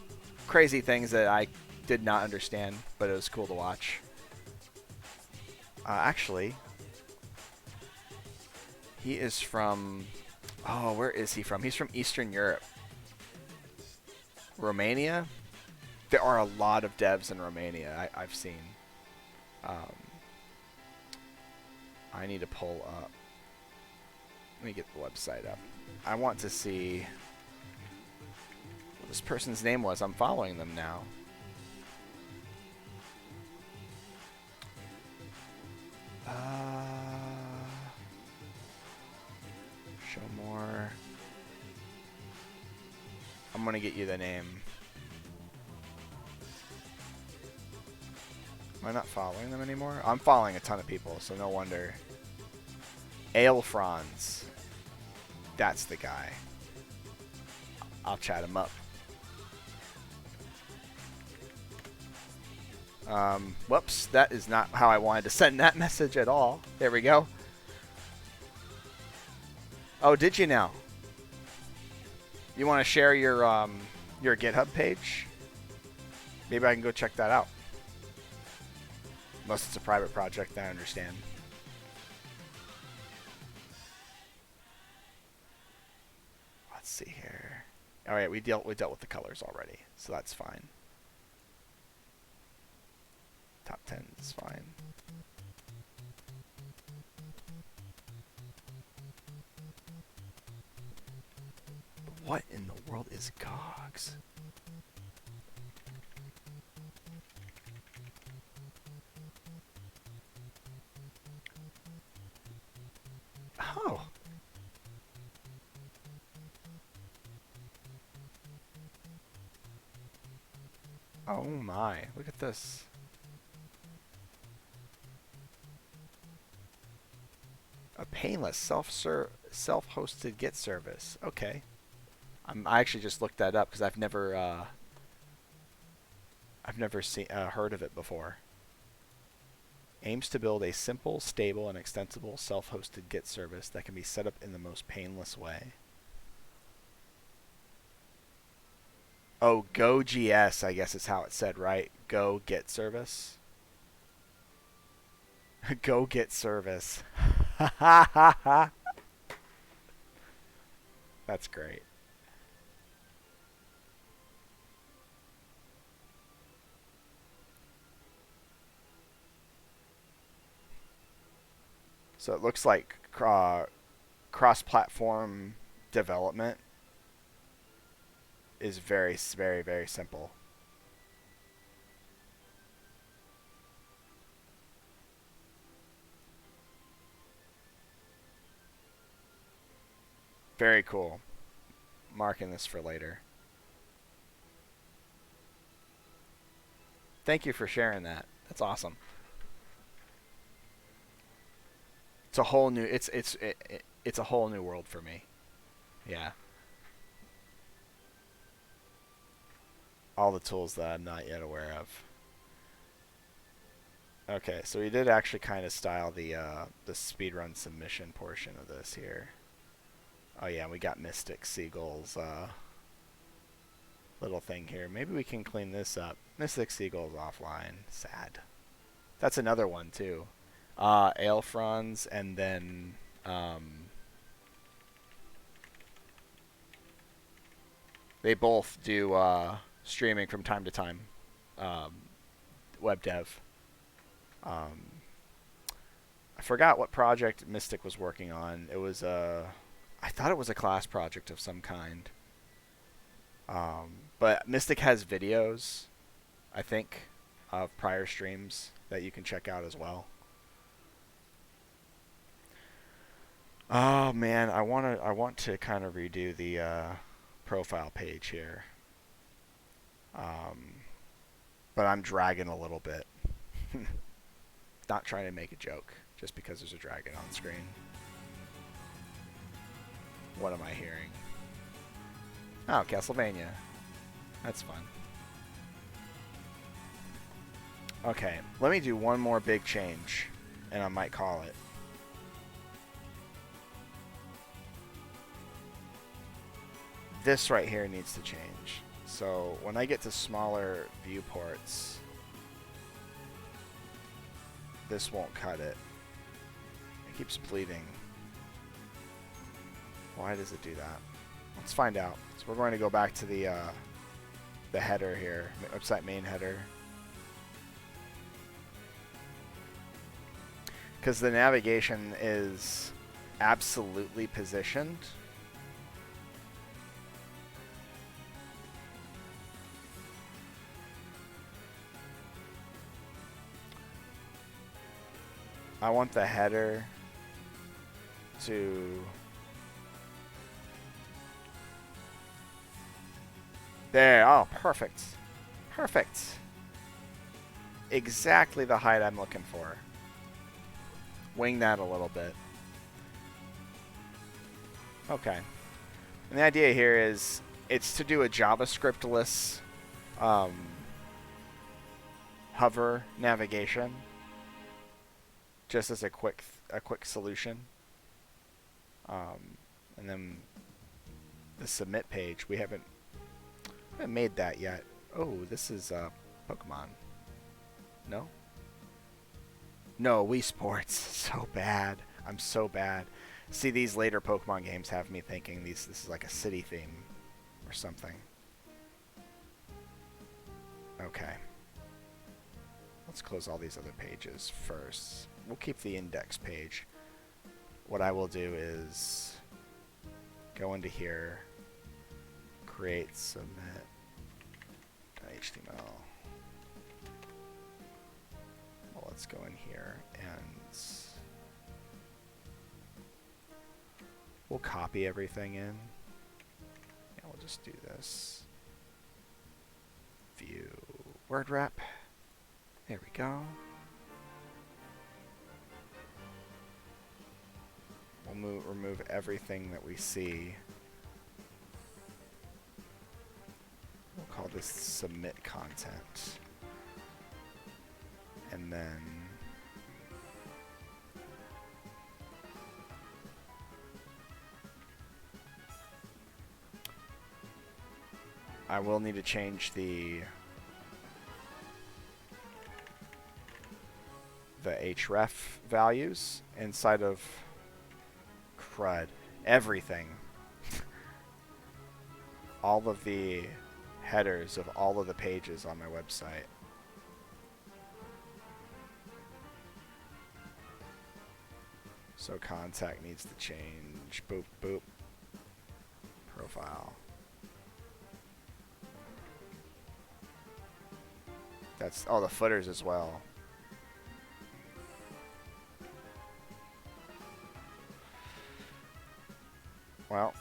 crazy things that I did not understand, but it was cool to watch. Actually, he is from... Oh, where is he from? He's from Eastern Europe. Romania? There are a lot of devs in Romania, I've seen. I need to pull up. Let me get the website up. I want to see what this person's name was. I'm following them now. Show more. I'm going to get you the name. Am I not following them anymore? I'm following a ton of people, so no wonder. Ale Franz. That's the guy. I'll chat him up. Whoops, that is not how I wanted to send that message at all. There we go. Oh, did you now? You want to share your GitHub page? Maybe I can go check that out. Unless it's a private project, I understand. Let's see here. All right, we dealt with the colors already, so that's fine. Top 10 is fine. What in the world is cogs? Oh. Oh my, look at this. A painless self-hosted Git service. Okay. I actually just looked that up because I've never seen heard of it before. Aims to build a simple, stable, and extensible self-hosted Git service that can be set up in the most painless way. Oh, GoGS, I guess is how it said, right? Go Git service. Go Git service. That's great. So it looks like cross-platform development is very, very, very simple. Very cool. Marking this for later. Thank you for sharing that. That's awesome. It's a whole new it's a whole new world for me. Yeah. All the tools that I'm not yet aware of. Okay, so we did actually kind of style the speedrun submission portion of this here. Oh yeah, we got Mystic Seagull's little thing here. Maybe we can clean this up. Mystic Seagull's offline. Sad. That's another one too. Aelfron's, and then they both do streaming from time to time. Web dev. I forgot what project Mystic was working on. It was I thought it was a class project of some kind. But Mystic has videos, I think, of prior streams that you can check out as well. Oh man, I want to kind of redo the profile page here. But I'm dragging a little bit. Not trying to make a joke just because there's a dragon on screen. What am I hearing? Oh, Castlevania. That's fun. Okay, let me do one more big change, and I might call it. This right here needs to change. So when I get to smaller viewports, this won't cut it. It keeps bleeding. Why does it do that? Let's find out. So we're going to go back to the header here, website main header. Because the navigation is absolutely positioned. I want the header to... There, oh, perfect. Perfect. Exactly the height I'm looking for. Wing that a little bit. Okay. And the idea here is it's to do a JavaScript-less hover navigation, just as a quick solution. And then the submit page, we haven't made that yet. Oh, this is Pokemon. No? No, Wii Sports. So bad. I'm so bad. See, these later Pokemon games have me thinking this is like a city theme or something. Okay. Let's close all these other pages first. We'll keep the index page. What I will do is go into here, create submit HTML. Well, let's go in here and we'll copy everything in. And we'll just do this. View word wrap. There we go. We'll remove everything that we see. We'll call this submit content. And then I will need to change the href values inside of CRUD. Everything. All of the headers of all of the pages on my website. So contact needs to change. Boop, boop. Profile. That's all the footers as well. Well.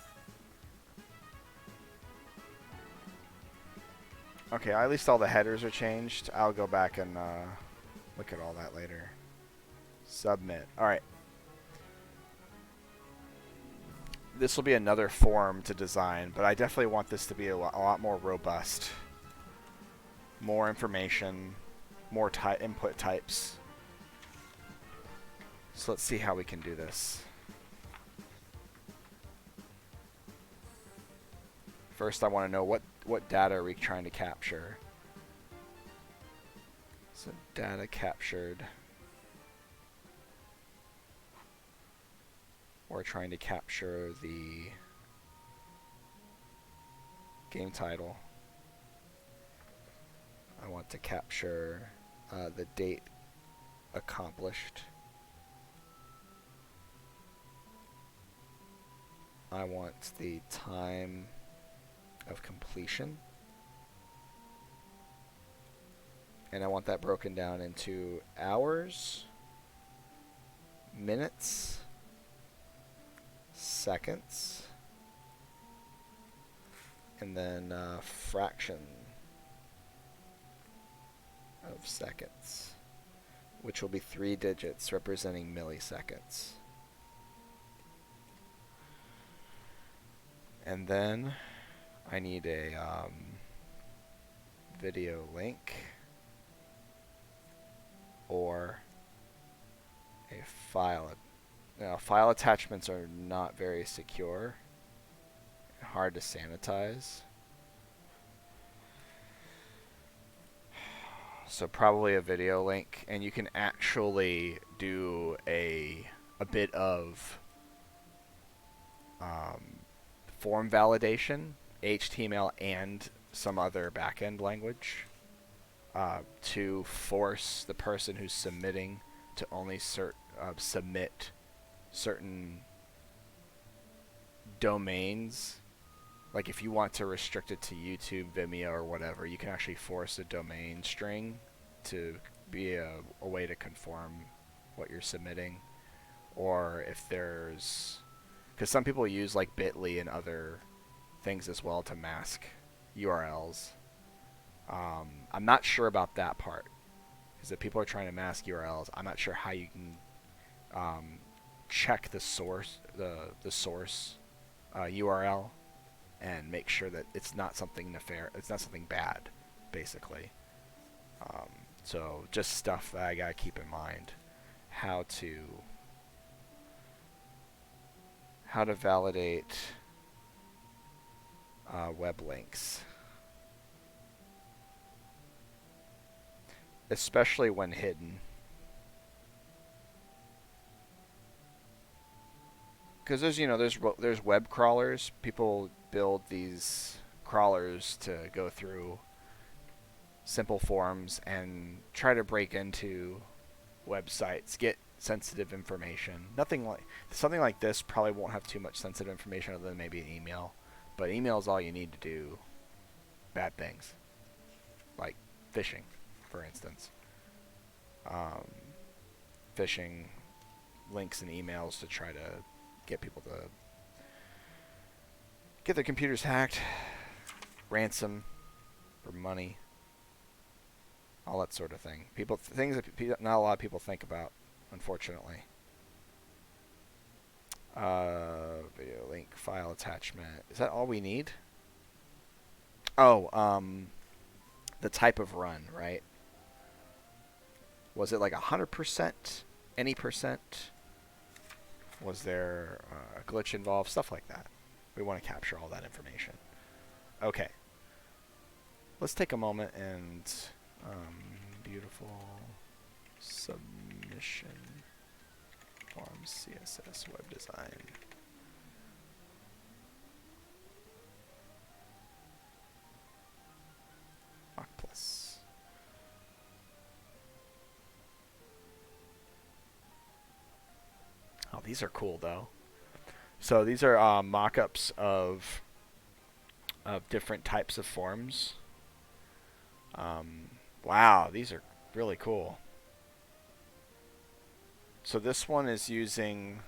Okay, at least all the headers are changed. I'll go back and look at all that later. Submit. Alright. This will be another form to design, but I definitely want this to be a lot more robust. More information, more input types. So let's see how we can do this. First, I want to know what data are we trying to capture. So data captured. We're trying to capture the game title. I want to capture the date accomplished. I want the time of completion. And I want that broken down into hours, minutes, seconds, and then fraction of seconds, which will be 3 digits representing milliseconds. And then I need a video link or a file. Now, file attachments are not very secure, hard to sanitize. So probably a video link, and you can actually do a bit of form validation, HTML and some other backend language, to force the person who's submitting to only submit certain domains. Like if you want to restrict it to YouTube, Vimeo, or whatever, you can actually force a domain string to be a way to conform what you're submitting. Or if there's... because some people use like Bitly and other things as well to mask URLs. I'm not sure about that part. Because if people are trying to mask URLs, I'm not sure how you can check the source, the source URL, and make sure that it's not something nefarious, it's not something bad, basically. So just stuff that I gotta keep in mind. How to validate web links, especially when hidden. Because there's web crawlers. People build these crawlers to go through simple forms and try to break into websites, get sensitive information. Something like this probably won't have too much sensitive information other than maybe an email, But email is all you need to do bad things, like phishing, for instance. Phishing links and emails to try to get people to get their computers hacked, ransom for money, all that sort of thing. Things that not a lot of people think about, unfortunately. Video link, file attachment. Is that all we need? Oh, the type of run, right? Was it like 100%? Any percent? Was there a glitch involved? Stuff like that. We want to capture all that information. Okay. Let's take a moment and beautiful submission form CSS web design. Mock plus. Oh, these are cool though. So these are mock-ups of different types of forms. Wow, these are really cool. So this one is using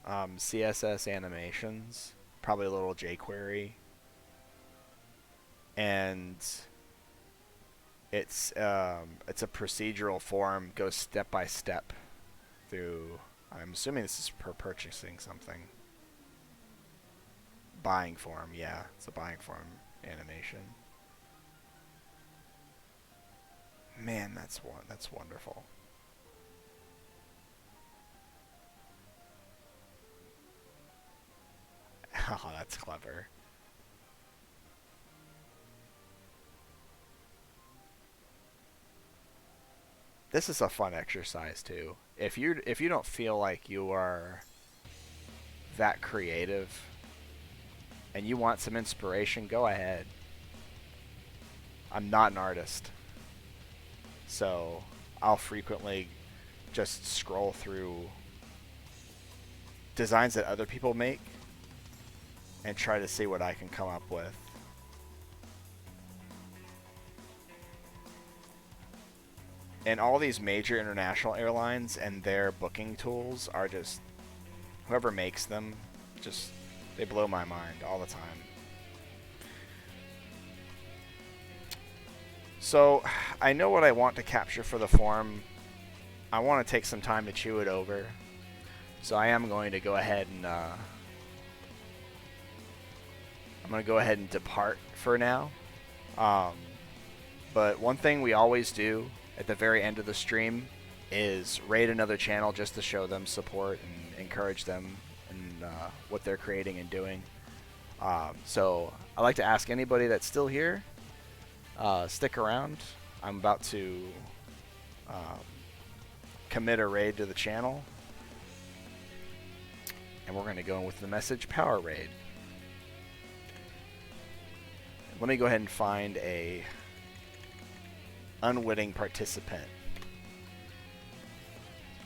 CSS animations, probably a little jQuery, and it's a procedural form, goes step by step through. I'm assuming this is per purchasing something. Buying form, yeah, it's a buying form animation. Man, that's wonderful. Oh, that's clever. This is a fun exercise too. If you don't feel like you are that creative and you want some inspiration, go ahead. I'm not an artist, so I'll frequently just scroll through designs that other people make and try to see what I can come up with. And all these major international airlines and their booking tools are just, whoever makes them, just, they blow my mind all the time. So I know what I want to capture for the form. I want to take some time to chew it over. So I am going to go ahead and depart for now. But one thing we always do at the very end of the stream is raid another channel just to show them support and encourage them in what they're creating and doing. So I'd like to ask anybody that's still here, stick around. I'm about to commit a raid to the channel, and we're going to go in with the message power raid. Let me go ahead and find a unwitting participant.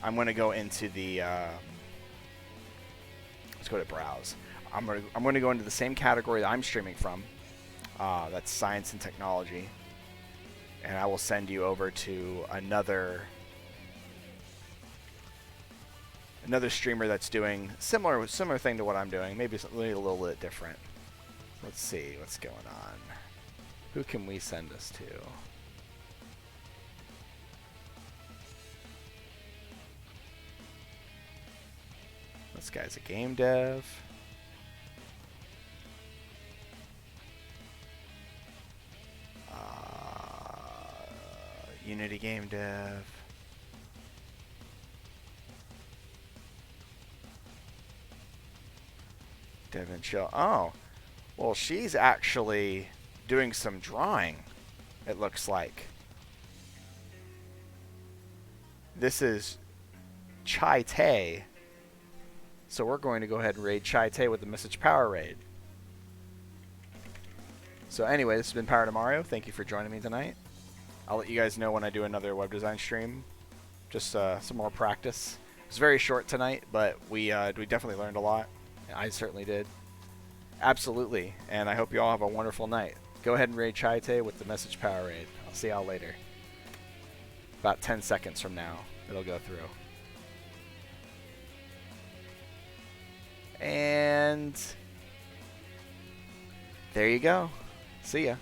I'm going to go into the let's go to browse. I'm going to go into the same category that I'm streaming from. That's science and technology, and I will send you over to another streamer that's doing similar thing to what I'm doing, maybe a little bit different. Let's see what's going on. Who can we send us to? This guy's a game dev. Unity game dev. Devin Chill. Oh, well, she's actually doing some drawing, it looks like. This is Chai Tay. So we're going to go ahead and raid Chai Tay with the message power raid. So anyway, this has been PowerToMario. Thank you for joining me tonight. I'll let you guys know when I do another web design stream. Just some more practice. It was very short tonight, but we definitely learned a lot. I certainly did. Absolutely. And I hope you all have a wonderful night. Go ahead and raid Chaite with the message power raid. I'll see y'all later. About 10 seconds from now, it'll go through. And there you go. See ya.